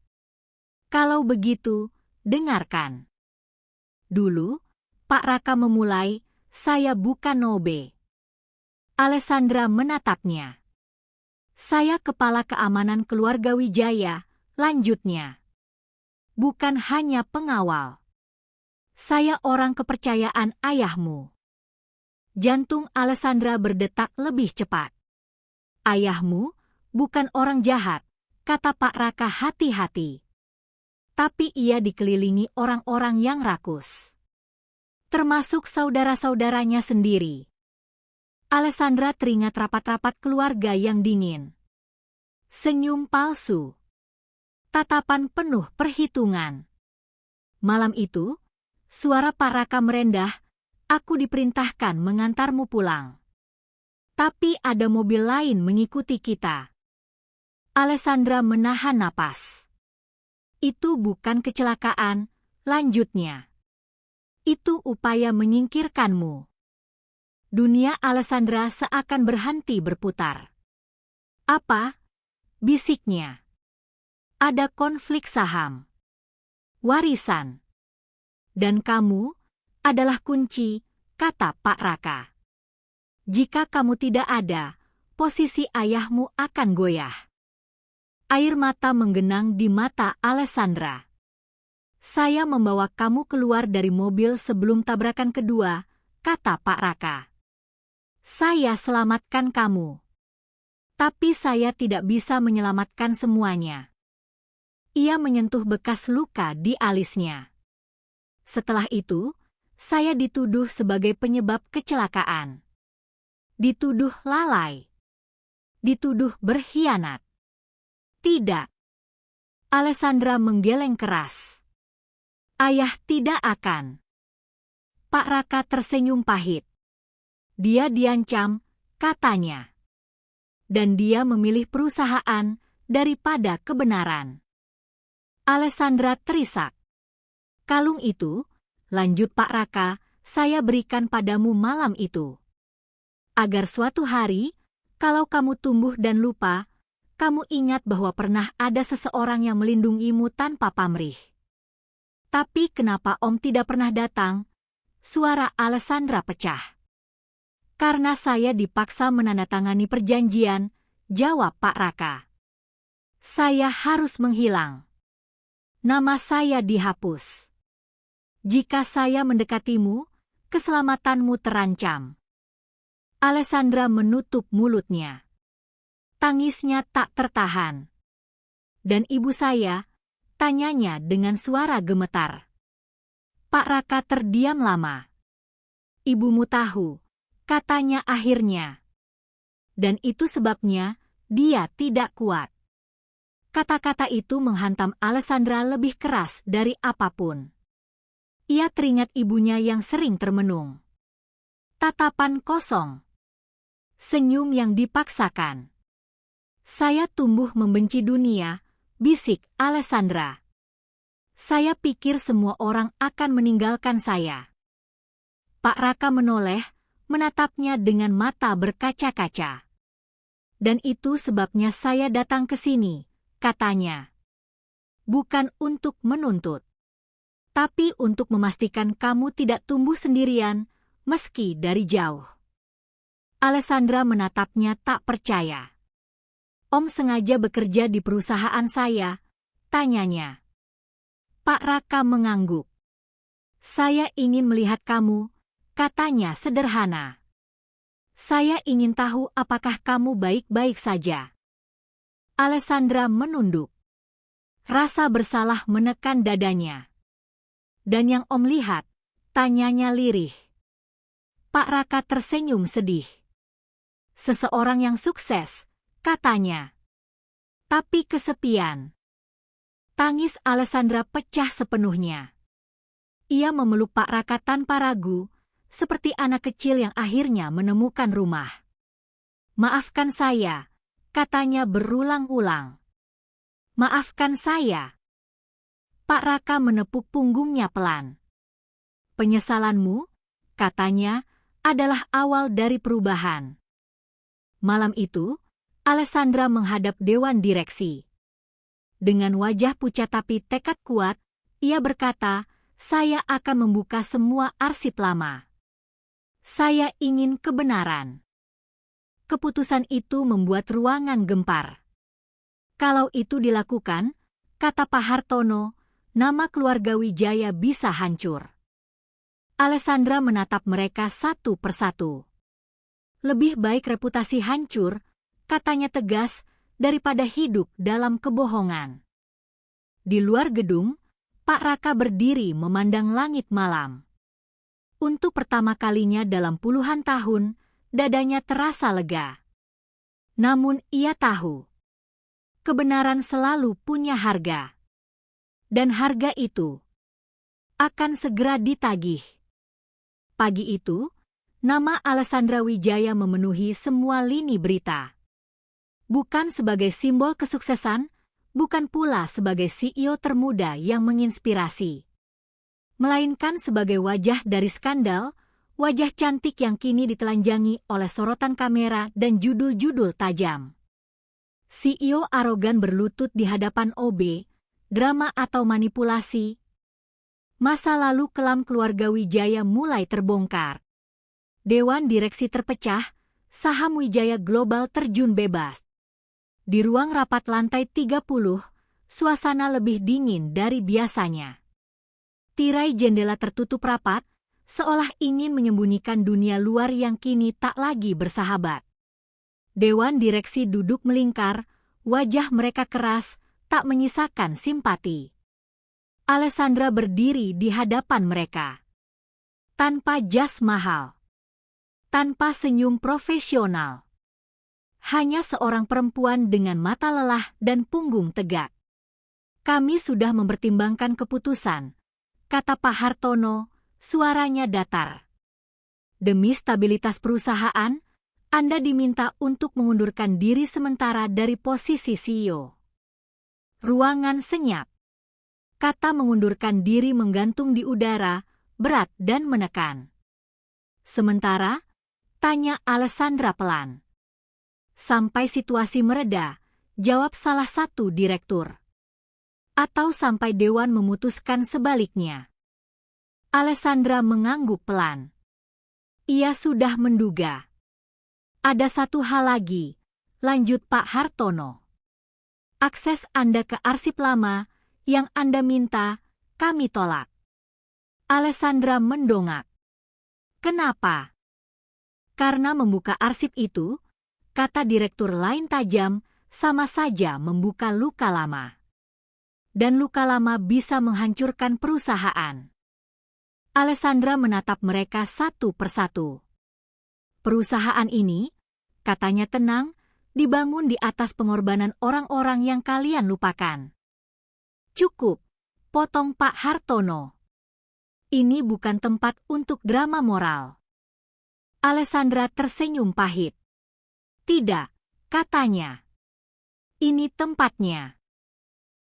Kalau begitu, dengarkan. Dulu, Pak Raka memulai, saya bukan Nobe. Alessandra menatapnya. Saya kepala keamanan keluarga Wijaya, lanjutnya. Bukan hanya pengawal. Saya orang kepercayaan ayahmu. Jantung Alessandra berdetak lebih cepat. Ayahmu bukan orang jahat, kata Pak Raka hati-hati. Tapi ia dikelilingi orang-orang yang rakus. Termasuk saudara-saudaranya sendiri. Alessandra teringat rapat-rapat keluarga yang dingin. Senyum palsu. Tatapan penuh perhitungan. Malam itu, suara Pak Raka merendah, aku diperintahkan mengantarmu pulang. Tapi ada mobil lain mengikuti kita. Alessandra menahan napas. Itu bukan kecelakaan, lanjutnya. Itu upaya menyingkirkanmu. Dunia Alessandra seakan berhenti berputar. Apa? Bisiknya. Ada konflik saham. Warisan. Dan kamu adalah kunci, kata Pak Raka. Jika kamu tidak ada, posisi ayahmu akan goyah. Air mata menggenang di mata Alessandra. Saya membawa kamu keluar dari mobil sebelum tabrakan kedua, kata Pak Raka. Saya selamatkan kamu. Tapi saya tidak bisa menyelamatkan semuanya. Ia menyentuh bekas luka di alisnya. Setelah itu, saya dituduh sebagai penyebab kecelakaan. Dituduh lalai. Dituduh berkhianat. Tidak. Alessandra menggeleng keras. Ayah tidak akan. Pak Raka tersenyum pahit. Dia diancam, katanya. Dan dia memilih perusahaan daripada kebenaran. Alessandra terisak. Kalung itu, lanjut Pak Raka, saya berikan padamu malam itu. Agar suatu hari, kalau kamu tumbuh dan lupa, kamu ingat bahwa pernah ada seseorang yang melindungimu tanpa pamrih. Tapi kenapa Om tidak pernah datang? Suara Alessandra pecah. Karena saya dipaksa menandatangani perjanjian, jawab Pak Raka. Saya harus menghilang. Nama saya dihapus. Jika saya mendekatimu, keselamatanmu terancam. Alessandra menutup mulutnya. Tangisnya tak tertahan. Dan ibu saya, tanyanya dengan suara gemetar. Pak Raka terdiam lama. Ibumu tahu, katanya akhirnya. Dan itu sebabnya dia tidak kuat. Kata-kata itu menghantam Alessandra lebih keras dari apapun. Ia teringat ibunya yang sering termenung. Tatapan kosong. Senyum yang dipaksakan. Saya tumbuh membenci dunia, bisik Alessandra. Saya pikir semua orang akan meninggalkan saya. Pak Raka menoleh, menatapnya dengan mata berkaca-kaca. Dan itu sebabnya saya datang ke sini, katanya. Bukan untuk menuntut. Tapi untuk memastikan kamu tidak tumbuh sendirian, meski dari jauh. Alessandra menatapnya tak percaya. Om sengaja bekerja di perusahaan saya, tanyanya. Pak Raka mengangguk. Saya ingin melihat kamu, katanya sederhana. Saya ingin tahu apakah kamu baik-baik saja. Alessandra menunduk. Rasa bersalah menekan dadanya. Dan yang Om lihat, tanyanya lirih. Pak Raka tersenyum sedih. Seseorang yang sukses, katanya. Tapi kesepian. Tangis Alessandra pecah sepenuhnya. Ia memeluk Pak Raka tanpa ragu, seperti anak kecil yang akhirnya menemukan rumah. Maafkan saya, katanya berulang-ulang. Maafkan saya. Pak Raka menepuk punggungnya pelan. Penyesalanmu, katanya, adalah awal dari perubahan. Malam itu, Alessandra menghadap dewan direksi. Dengan wajah pucat tapi tekad kuat, ia berkata, saya akan membuka semua arsip lama. Saya ingin kebenaran. Keputusan itu membuat ruangan gempar. Kalau itu dilakukan, kata Pak Hartono, nama keluarga Wijaya bisa hancur. Alessandra menatap mereka satu persatu. Lebih baik reputasi hancur, katanya tegas, daripada hidup dalam kebohongan. Di luar gedung, Pak Raka berdiri memandang langit malam. Untuk pertama kalinya dalam puluhan tahun, dadanya terasa lega. Namun ia tahu, kebenaran selalu punya harga. Dan harga itu akan segera ditagih. Pagi itu, nama Alessandra Wijaya memenuhi semua lini berita. Bukan sebagai simbol kesuksesan, bukan pula sebagai CEO termuda yang menginspirasi. Melainkan sebagai wajah dari skandal, wajah cantik yang kini ditelanjangi oleh sorotan kamera dan judul-judul tajam. CEO arogan berlutut di hadapan OB, drama atau manipulasi. Masa lalu kelam keluarga Wijaya mulai terbongkar. Dewan direksi terpecah, saham Wijaya Global terjun bebas. Di ruang rapat lantai 30, suasana lebih dingin dari biasanya. Tirai jendela tertutup rapat, seolah ingin menyembunyikan dunia luar yang kini tak lagi bersahabat. Dewan direksi duduk melingkar, wajah mereka keras, tak menyisakan simpati. Alessandra berdiri di hadapan mereka. Tanpa jas mahal. Tanpa senyum profesional. Hanya seorang perempuan dengan mata lelah dan punggung tegak. Kami sudah mempertimbangkan keputusan, kata Pak Hartono, suaranya datar. Demi stabilitas perusahaan, Anda diminta untuk mengundurkan diri sementara dari posisi CEO. Ruangan senyap. Kata mengundurkan diri menggantung di udara, berat dan menekan. Sementara, tanya Alessandra pelan. Sampai situasi mereda, jawab salah satu direktur. Atau sampai dewan memutuskan sebaliknya. Alessandra mengangguk pelan. Ia sudah menduga. Ada satu hal lagi, lanjut Pak Hartono. Akses Anda ke arsip lama, yang Anda minta, kami tolak. Alessandra mendongak. Kenapa? Karena membuka arsip itu, kata direktur lain tajam, sama saja membuka luka lama. Dan luka lama bisa menghancurkan perusahaan. Alessandra menatap mereka satu persatu. Perusahaan ini, katanya tenang, dibangun di atas pengorbanan orang-orang yang kalian lupakan. Cukup, potong Pak Hartono. Ini bukan tempat untuk drama moral. Alessandra tersenyum pahit. Tidak, katanya. Ini tempatnya.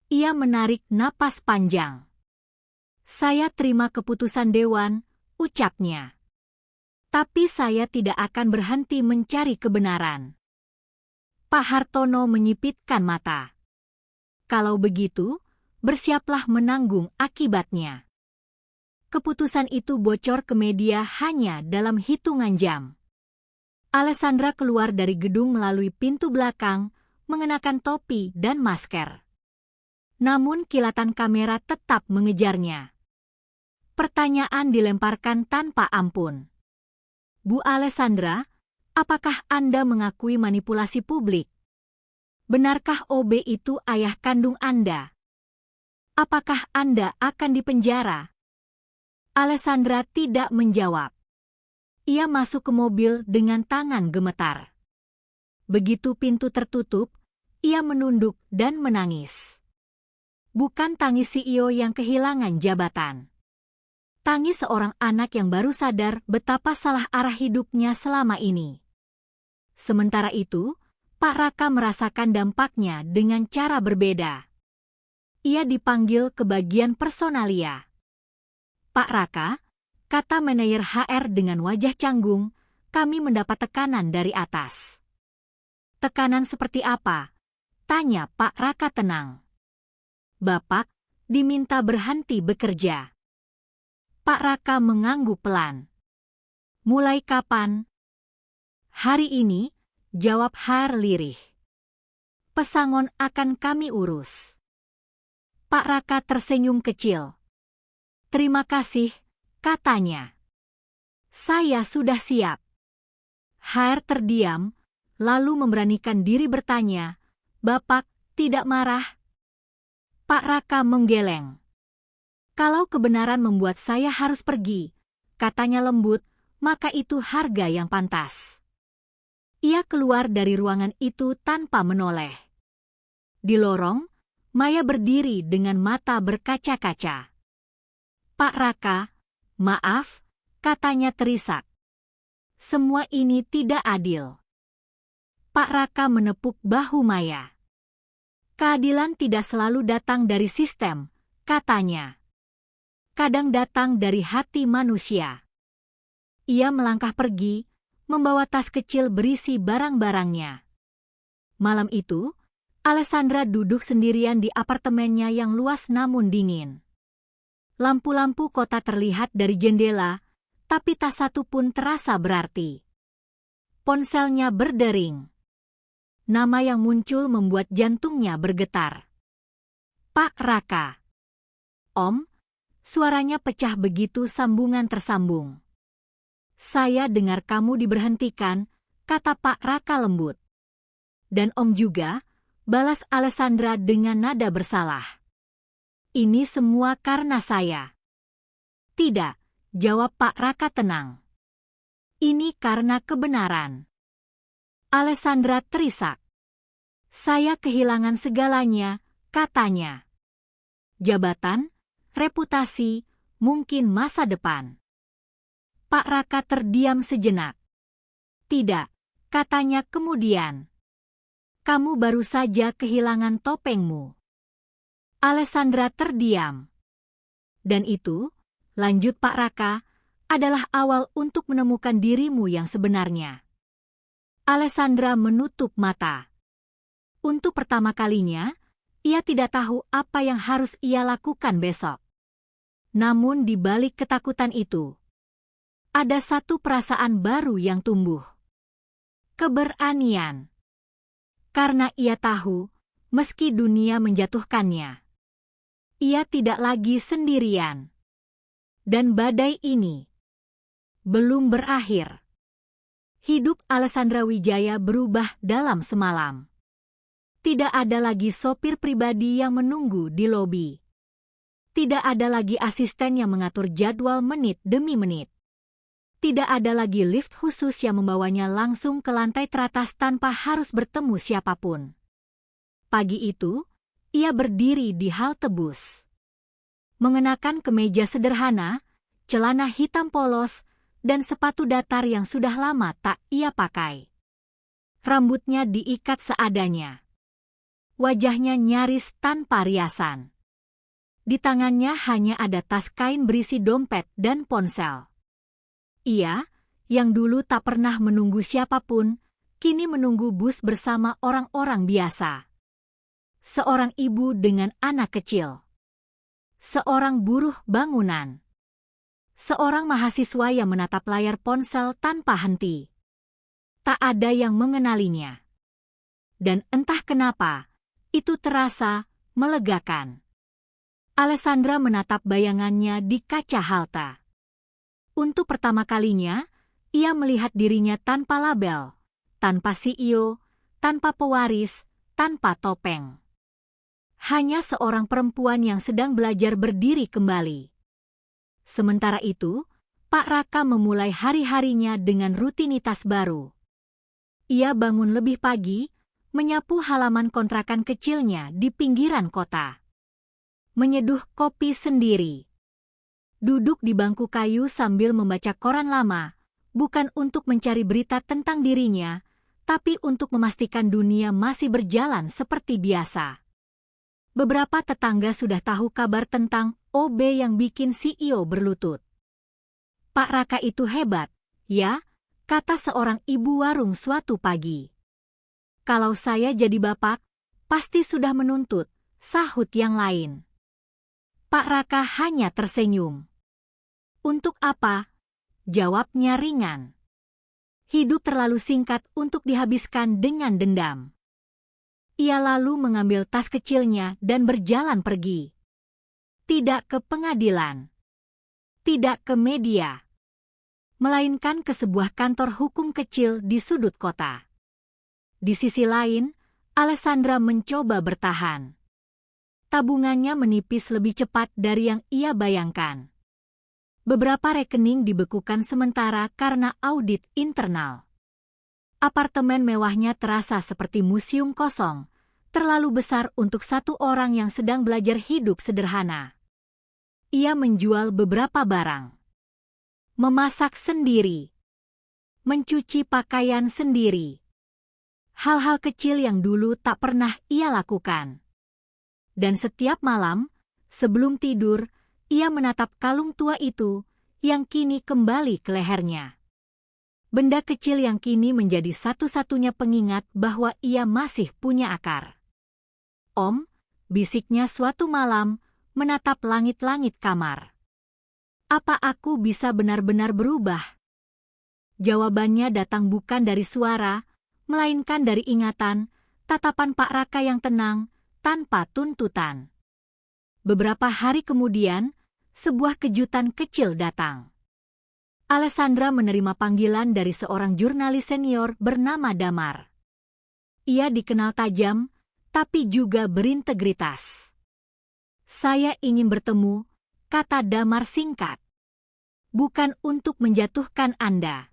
Ia menarik napas panjang. Saya terima keputusan dewan, ucapnya. Tapi saya tidak akan berhenti mencari kebenaran. Pak Hartono menyipitkan mata. Kalau begitu, bersiaplah menanggung akibatnya. Keputusan itu bocor ke media hanya dalam hitungan jam. Alessandra keluar dari gedung melalui pintu belakang, mengenakan topi dan masker. Namun kilatan kamera tetap mengejarnya. Pertanyaan dilemparkan tanpa ampun. Bu Alessandra, apakah Anda mengakui manipulasi publik? Benarkah OB itu ayah kandung Anda? Apakah Anda akan dipenjara? Alessandra tidak menjawab. Ia masuk ke mobil dengan tangan gemetar. Begitu pintu tertutup, ia menunduk dan menangis. Bukan tangis CEO yang kehilangan jabatan. Tangis seorang anak yang baru sadar betapa salah arah hidupnya selama ini. Sementara itu, Pak Raka merasakan dampaknya dengan cara berbeda. Ia dipanggil ke bagian personalia. Pak Raka, kata manajer HR dengan wajah canggung, kami mendapat tekanan dari atas. Tekanan seperti apa? Tanya Pak Raka tenang. Bapak, diminta berhenti bekerja. Pak Raka mengangguk pelan. Mulai kapan? Hari ini, jawab HR lirih. Pesangon akan kami urus. Pak Raka tersenyum kecil. Terima kasih, katanya. Saya sudah siap. HR terdiam, lalu memberanikan diri bertanya, Bapak tidak marah? Pak Raka menggeleng. Kalau kebenaran membuat saya harus pergi, katanya lembut, maka itu harga yang pantas. Ia keluar dari ruangan itu tanpa menoleh. Di lorong, Maya berdiri dengan mata berkaca-kaca. Pak Raka, maaf, katanya terisak. Semua ini tidak adil. Pak Raka menepuk bahu Maya. Keadilan tidak selalu datang dari sistem, katanya. Kadang datang dari hati manusia. Ia melangkah pergi, membawa tas kecil berisi barang-barangnya. Malam itu, Alessandra duduk sendirian di apartemennya yang luas namun dingin. Lampu-lampu kota terlihat dari jendela, tapi tak satu pun terasa berarti. Ponselnya berdering. Nama yang muncul membuat jantungnya bergetar. Pak Raka. Om, suaranya pecah begitu sambungan tersambung. Saya dengar kamu diberhentikan, kata Pak Raka lembut. Dan Om juga, balas Alessandra dengan nada bersalah. Ini semua karena saya. Tidak, jawab Pak Raka tenang. Ini karena kebenaran. Alessandra terisak. Saya kehilangan segalanya, katanya. Jabatan, reputasi, mungkin masa depan. Pak Raka terdiam sejenak. Tidak, katanya kemudian. Kamu baru saja kehilangan topengmu. Alessandra terdiam. Dan itu, lanjut Pak Raka, adalah awal untuk menemukan dirimu yang sebenarnya. Alessandra menutup mata. Untuk pertama kalinya, ia tidak tahu apa yang harus ia lakukan besok. Namun di balik ketakutan itu, ada satu perasaan baru yang tumbuh. Keberanian. Karena ia tahu, meski dunia menjatuhkannya, ia tidak lagi sendirian. Dan badai ini belum berakhir. Hidup Alessandra Wijaya berubah dalam semalam. Tidak ada lagi sopir pribadi yang menunggu di lobi. Tidak ada lagi asisten yang mengatur jadwal menit demi menit. Tidak ada lagi lift khusus yang membawanya langsung ke lantai teratas tanpa harus bertemu siapapun. Pagi itu, ia berdiri di halte bus. Mengenakan kemeja sederhana, celana hitam polos, dan sepatu datar yang sudah lama tak ia pakai. Rambutnya diikat seadanya. Wajahnya nyaris tanpa riasan. Di tangannya hanya ada tas kain berisi dompet dan ponsel. Ia, yang dulu tak pernah menunggu siapapun, kini menunggu bus bersama orang-orang biasa. Seorang ibu dengan anak kecil. Seorang buruh bangunan. Seorang mahasiswa yang menatap layar ponsel tanpa henti. Tak ada yang mengenalinya. Dan entah kenapa, itu terasa melegakan. Alessandra menatap bayangannya di kaca halte. Untuk pertama kalinya, ia melihat dirinya tanpa label, tanpa CEO, tanpa pewaris, tanpa topeng. Hanya seorang perempuan yang sedang belajar berdiri kembali. Sementara itu, Pak Raka memulai hari-harinya dengan rutinitas baru. Ia bangun lebih pagi, menyapu halaman kontrakan kecilnya di pinggiran kota. Menyeduh kopi sendiri. Duduk di bangku kayu sambil membaca koran lama, bukan untuk mencari berita tentang dirinya, tapi untuk memastikan dunia masih berjalan seperti biasa. Beberapa tetangga sudah tahu kabar tentang OB yang bikin CEO berlutut. Pak Raka itu hebat, ya, kata seorang ibu warung suatu pagi. Kalau saya jadi bapak, pasti sudah menuntut, sahut yang lain. Pak Raka hanya tersenyum. Untuk apa? Jawabnya ringan. Hidup terlalu singkat untuk dihabiskan dengan dendam. Ia lalu mengambil tas kecilnya dan berjalan pergi. Tidak ke pengadilan. Tidak ke media. Melainkan ke sebuah kantor hukum kecil di sudut kota. Di sisi lain, Alessandra mencoba bertahan. Tabungannya menipis lebih cepat dari yang ia bayangkan. Beberapa rekening dibekukan sementara karena audit internal. Apartemen mewahnya terasa seperti museum kosong, terlalu besar untuk satu orang yang sedang belajar hidup sederhana. Ia menjual beberapa barang. Memasak sendiri. Mencuci pakaian sendiri. Hal-hal kecil yang dulu tak pernah ia lakukan. Dan setiap malam, sebelum tidur, ia menatap kalung tua itu yang kini kembali ke lehernya. Benda kecil yang kini menjadi satu-satunya pengingat bahwa ia masih punya akar. Om, bisiknya suatu malam, menatap langit-langit kamar. Apa aku bisa benar-benar berubah? Jawabannya datang bukan dari suara, melainkan dari ingatan, tatapan Pak Raka yang tenang, tanpa tuntutan. Beberapa hari kemudian, sebuah kejutan kecil datang. Alessandra menerima panggilan dari seorang jurnalis senior bernama Damar. Ia dikenal tajam, tapi juga berintegritas. Saya ingin bertemu, kata Damar singkat. Bukan untuk menjatuhkan Anda.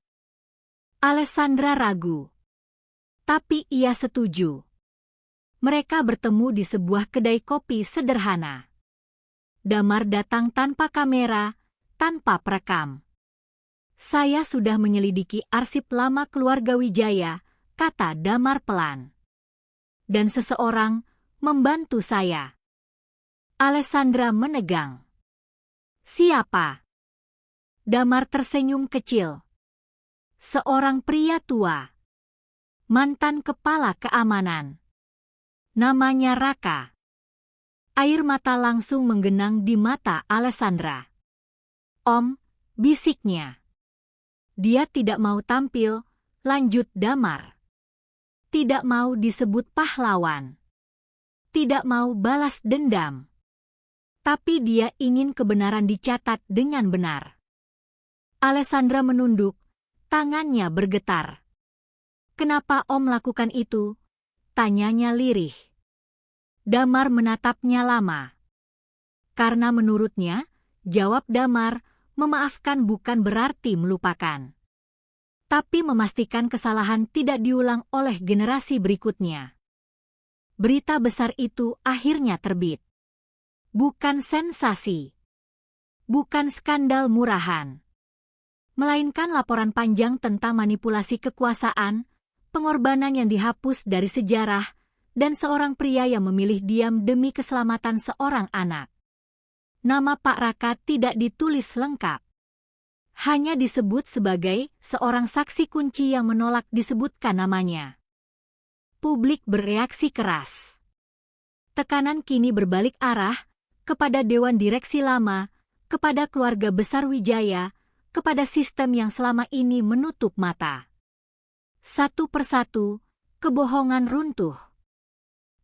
Alessandra ragu. Tapi ia setuju. Mereka bertemu di sebuah kedai kopi sederhana. Damar datang tanpa kamera, tanpa perekam. Saya sudah menyelidiki arsip lama keluarga Wijaya, kata Damar pelan. Dan seseorang membantu saya. Alessandra menegang. Siapa? Damar tersenyum kecil. Seorang pria tua. Mantan kepala keamanan. Namanya Raka. Air mata langsung menggenang di mata Alessandra. Om, bisiknya. Dia tidak mau tampil, lanjut Damar. Tidak mau disebut pahlawan. Tidak mau balas dendam. Tapi dia ingin kebenaran dicatat dengan benar. Alessandra menunduk, tangannya bergetar. Kenapa Om lakukan itu? Tanyanya lirih. Damar menatapnya lama. Karena menurutnya, jawab Damar, memaafkan bukan berarti melupakan. Tapi memastikan kesalahan tidak diulang oleh generasi berikutnya. Berita besar itu akhirnya terbit. Bukan sensasi. Bukan skandal murahan. Melainkan laporan panjang tentang manipulasi kekuasaan, pengorbanan yang dihapus dari sejarah, dan seorang pria yang memilih diam demi keselamatan seorang anak. Nama Pak Raka tidak ditulis lengkap. Hanya disebut sebagai seorang saksi kunci yang menolak disebutkan namanya. Publik bereaksi keras. Tekanan kini berbalik arah kepada Dewan Direksi lama, kepada keluarga besar Wijaya, kepada sistem yang selama ini menutup mata. Satu persatu, kebohongan runtuh.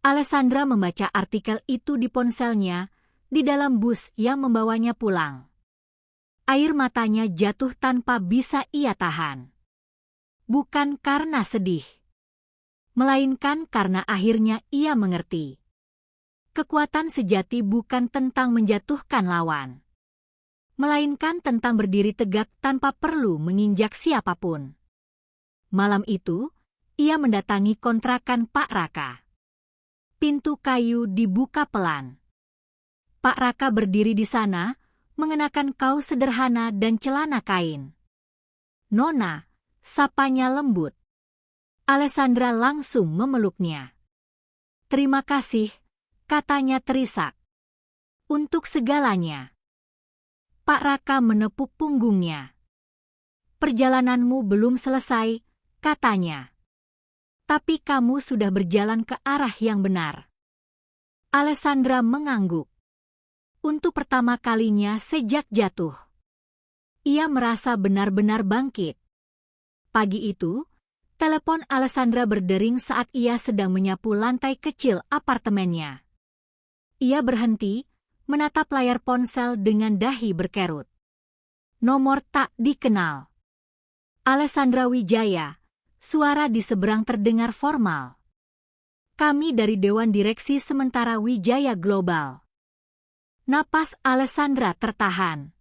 Alessandra membaca artikel itu di ponselnya, di dalam bus yang membawanya pulang. Air matanya jatuh tanpa bisa ia tahan. Bukan karena sedih. Melainkan karena akhirnya ia mengerti. Kekuatan sejati bukan tentang menjatuhkan lawan. Melainkan tentang berdiri tegak tanpa perlu menginjak siapapun. Malam itu, ia mendatangi kontrakan Pak Raka. Pintu kayu dibuka pelan. Pak Raka berdiri di sana, mengenakan kaos sederhana dan celana kain. Nona, sapanya lembut. Alessandra langsung memeluknya. Terima kasih, katanya terisak. Untuk segalanya. Pak Raka menepuk punggungnya. Perjalananmu belum selesai, katanya. Tapi kamu sudah berjalan ke arah yang benar. Alessandra mengangguk. Untuk pertama kalinya sejak jatuh. Ia merasa benar-benar bangkit. Pagi itu, telepon Alessandra berdering saat ia sedang menyapu lantai kecil apartemennya. Ia berhenti, menatap layar ponsel dengan dahi berkerut. Nomor tak dikenal. Alessandra Wijaya, suara di seberang terdengar formal. Kami dari Dewan Direksi Sementara Wijaya Global. Napas Alessandra tertahan.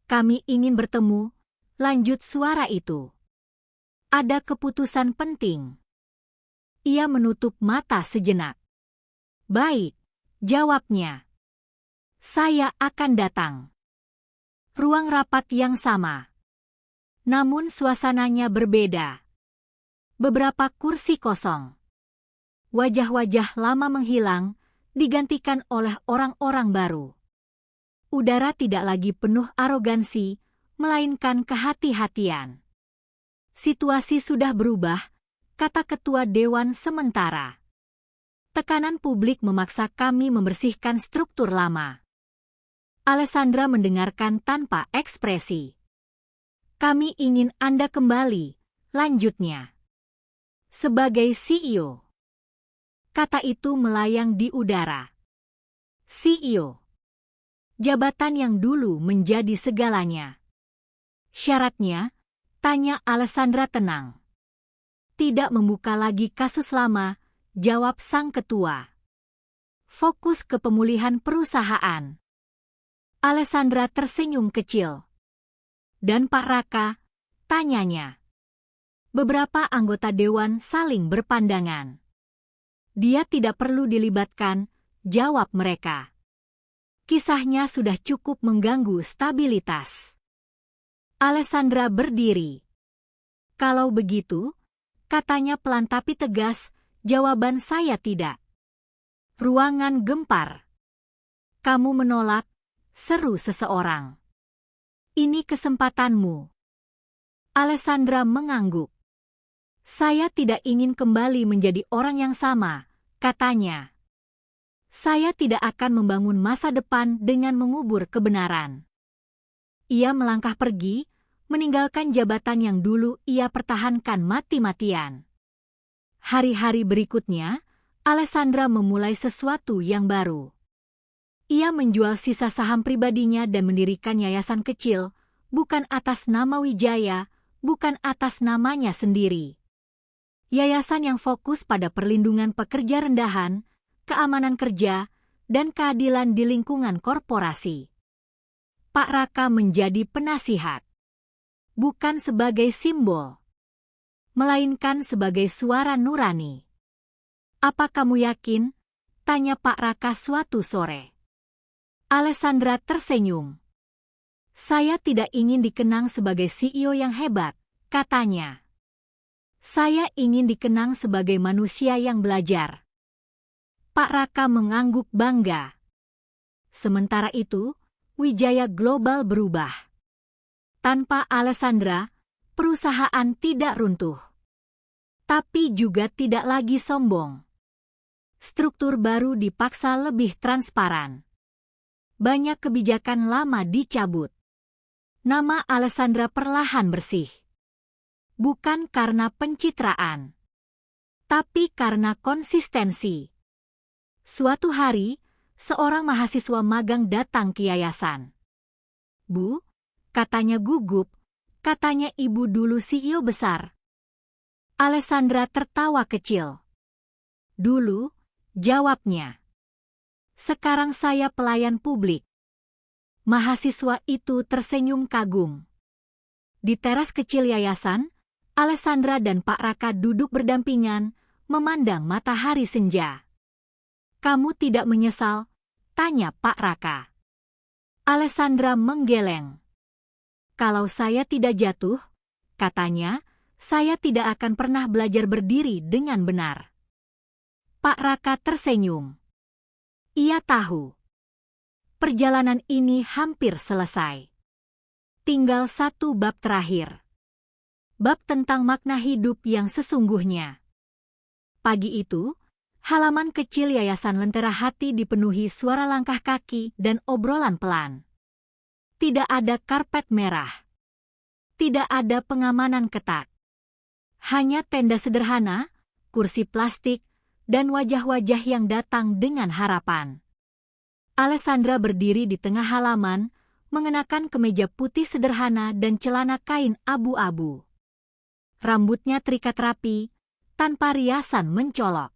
Kami ingin bertemu, lanjut suara itu. Ada keputusan penting. Ia menutup mata sejenak. Baik, jawabnya. Saya akan datang. Ruang rapat yang sama. Namun suasananya berbeda. Beberapa kursi kosong. Wajah-wajah lama menghilang, digantikan oleh orang-orang baru. Udara tidak lagi penuh arogansi, melainkan kehati-hatian. Situasi sudah berubah, kata Ketua Dewan Sementara. Tekanan publik memaksa kami membersihkan struktur lama. Alessandra mendengarkan tanpa ekspresi. Kami ingin Anda kembali, lanjutnya. Sebagai CEO. Kata itu melayang di udara. CEO. Jabatan yang dulu menjadi segalanya. Syaratnya, tanya Alessandra tenang. Tidak membuka lagi kasus lama, jawab sang ketua. Fokus ke pemulihan perusahaan. Alessandra tersenyum kecil. Dan Pak Raka, tanyanya. Beberapa anggota dewan saling berpandangan. Dia tidak perlu dilibatkan, jawab mereka. Kisahnya sudah cukup mengganggu stabilitas. Alessandra berdiri. Kalau begitu, katanya pelan tapi tegas, jawaban saya tidak. Ruangan gempar. Kamu menolak, seru seseorang. Ini kesempatanmu. Alessandra mengangguk. Saya tidak ingin kembali menjadi orang yang sama, katanya. Saya tidak akan membangun masa depan dengan mengubur kebenaran. Ia melangkah pergi, meninggalkan jabatan yang dulu ia pertahankan mati-matian. Hari-hari berikutnya, Alessandra memulai sesuatu yang baru. Ia menjual sisa saham pribadinya dan mendirikan yayasan kecil, bukan atas nama Wijaya, bukan atas namanya sendiri. Yayasan yang fokus pada perlindungan pekerja rendahan, keamanan kerja, dan keadilan di lingkungan korporasi. Pak Raka menjadi penasihat. Bukan sebagai simbol, melainkan sebagai suara nurani. Apa kamu yakin? Tanya Pak Raka suatu sore. Alessandra tersenyum. Saya tidak ingin dikenang sebagai CEO yang hebat, katanya. Saya ingin dikenang sebagai manusia yang belajar. Pak Raka mengangguk bangga. Sementara itu, Wijaya Global berubah. Tanpa Alessandra, perusahaan tidak runtuh. Tapi juga tidak lagi sombong. Struktur baru dipaksa lebih transparan. Banyak kebijakan lama dicabut. Nama Alessandra perlahan bersih. Bukan karena pencitraan, tapi karena konsistensi. Suatu hari, seorang mahasiswa magang datang ke yayasan. Bu, katanya gugup, katanya ibu dulu CEO besar. Alessandra tertawa kecil. Dulu, jawabnya. Sekarang saya pelayan publik. Mahasiswa itu tersenyum kagum. Di teras kecil yayasan, Alessandra dan Pak Raka duduk berdampingan, memandang matahari senja. Kamu tidak menyesal? Tanya Pak Raka. Alessandra menggeleng. Kalau saya tidak jatuh, katanya, saya tidak akan pernah belajar berdiri dengan benar. Pak Raka tersenyum. Ia tahu. Perjalanan ini hampir selesai. Tinggal satu bab terakhir. Bab tentang makna hidup yang sesungguhnya. Pagi itu, halaman kecil Yayasan Lentera Hati dipenuhi suara langkah kaki dan obrolan pelan. Tidak ada karpet merah. Tidak ada pengamanan ketat. Hanya tenda sederhana, kursi plastik, dan wajah-wajah yang datang dengan harapan. Alessandra berdiri di tengah halaman, mengenakan kemeja putih sederhana dan celana kain abu-abu. Rambutnya terikat rapi, tanpa riasan mencolok.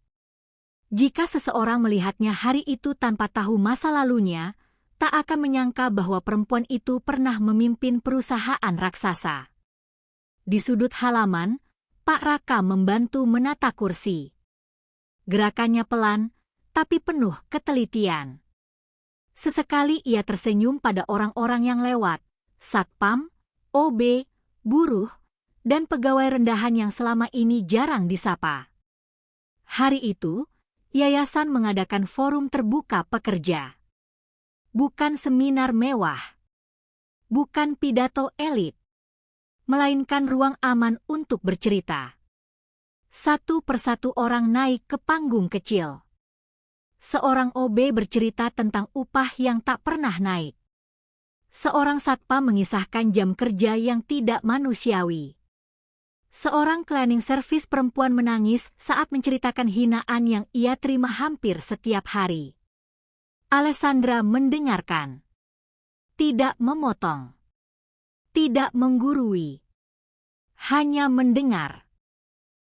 Jika seseorang melihatnya hari itu tanpa tahu masa lalunya, tak akan menyangka bahwa perempuan itu pernah memimpin perusahaan raksasa. Di sudut halaman, Pak Raka membantu menata kursi. Gerakannya pelan, tapi penuh ketelitian. Sesekali ia tersenyum pada orang-orang yang lewat, satpam, OB, buruh, dan pegawai rendahan yang selama ini jarang disapa. Hari itu, yayasan mengadakan forum terbuka pekerja. Bukan seminar mewah, bukan pidato elit, melainkan ruang aman untuk bercerita. Satu persatu orang naik ke panggung kecil. Seorang OB bercerita tentang upah yang tak pernah naik. Seorang satpam mengisahkan jam kerja yang tidak manusiawi. Seorang cleaning service perempuan menangis saat menceritakan hinaan yang ia terima hampir setiap hari. Alessandra mendengarkan. Tidak memotong. Tidak menggurui. Hanya mendengar.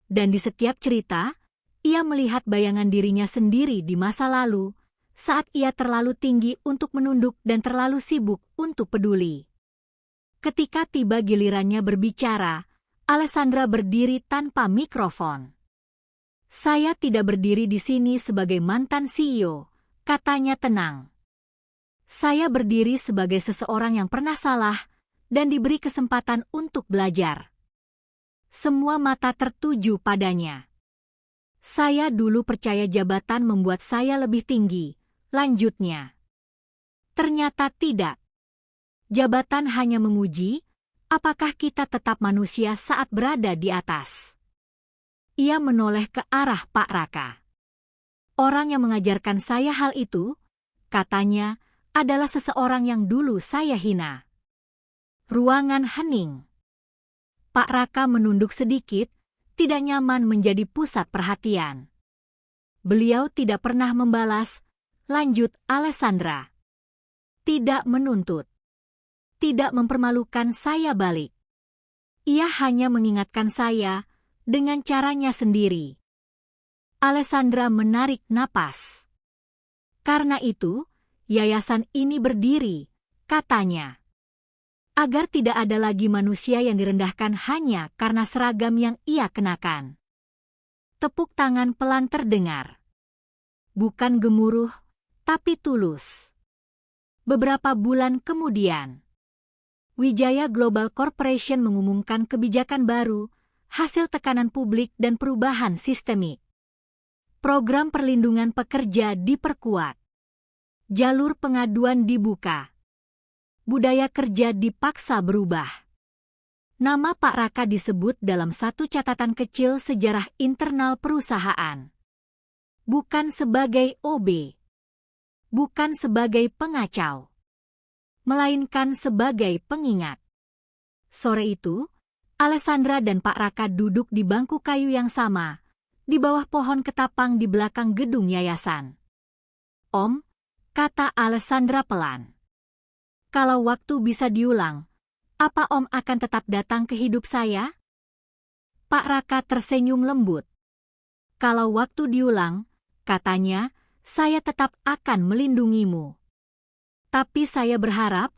Dan di setiap cerita, ia melihat bayangan dirinya sendiri di masa lalu, saat ia terlalu tinggi untuk menunduk dan terlalu sibuk untuk peduli. Ketika tiba gilirannya berbicara, Alessandra berdiri tanpa mikrofon. Saya tidak berdiri di sini sebagai mantan CEO, katanya tenang. Saya berdiri sebagai seseorang yang pernah salah dan diberi kesempatan untuk belajar. Semua mata tertuju padanya. Saya dulu percaya jabatan membuat saya lebih tinggi, lanjutnya. Ternyata tidak. Jabatan hanya menguji, apakah kita tetap manusia saat berada di atas. Ia menoleh ke arah Pak Raka. Orang yang mengajarkan saya hal itu, katanya, adalah seseorang yang dulu saya hina. Ruangan hening. Pak Raka menunduk sedikit, tidak nyaman menjadi pusat perhatian. Beliau tidak pernah membalas, lanjut Alessandra. Tidak menuntut. Tidak mempermalukan saya balik. Ia hanya mengingatkan saya dengan caranya sendiri. Alessandra menarik napas. Karena itu, yayasan ini berdiri, katanya. Agar tidak ada lagi manusia yang direndahkan hanya karena seragam yang ia kenakan. Tepuk tangan pelan terdengar. Bukan gemuruh, tapi tulus. Beberapa bulan kemudian, Wijaya Global Corporation mengumumkan kebijakan baru, hasil tekanan publik dan perubahan sistemik. Program perlindungan pekerja diperkuat. Jalur pengaduan dibuka. Budaya kerja dipaksa berubah. Nama Pak Raka disebut dalam satu catatan kecil sejarah internal perusahaan. Bukan sebagai OB. Bukan sebagai pengacau. Melainkan sebagai pengingat. Sore itu, Alessandra dan Pak Raka duduk di bangku kayu yang sama, di bawah pohon ketapang di belakang gedung yayasan. Om, kata Alessandra pelan. Kalau waktu bisa diulang, apa Om akan tetap datang ke hidup saya? Pak Raka tersenyum lembut. Kalau waktu diulang, katanya, saya tetap akan melindungimu. Tapi saya berharap,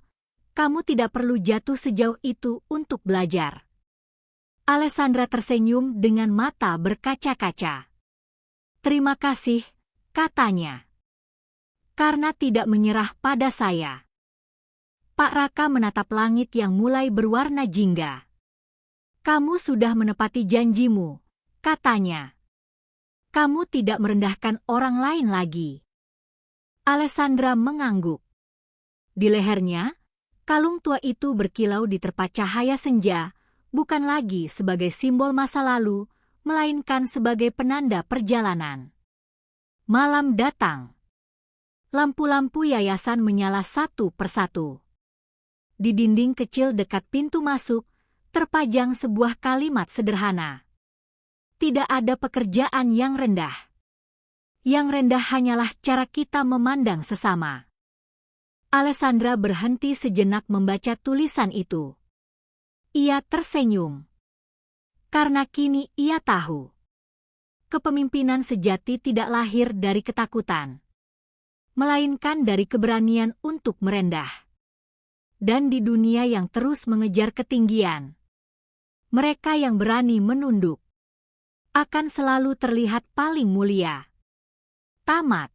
kamu tidak perlu jatuh sejauh itu untuk belajar. Alessandra tersenyum dengan mata berkaca-kaca. Terima kasih, katanya. Karena tidak menyerah pada saya. Pak Raka menatap langit yang mulai berwarna jingga. Kamu sudah menepati janjimu, katanya. Kamu tidak merendahkan orang lain lagi. Alessandra mengangguk. Di lehernya, kalung tua itu berkilau di terpa cahaya senja, bukan lagi sebagai simbol masa lalu, melainkan sebagai penanda perjalanan. Malam datang. Lampu-lampu yayasan menyala satu persatu. Di dinding kecil dekat pintu masuk, terpajang sebuah kalimat sederhana. Tidak ada pekerjaan yang rendah. Yang rendah hanyalah cara kita memandang sesama. Alessandra berhenti sejenak membaca tulisan itu. Ia tersenyum. Karena kini ia tahu. Kepemimpinan sejati tidak lahir dari ketakutan, melainkan dari keberanian untuk merendah. Dan di dunia yang terus mengejar ketinggian, mereka yang berani menunduk akan selalu terlihat paling mulia. Tamat.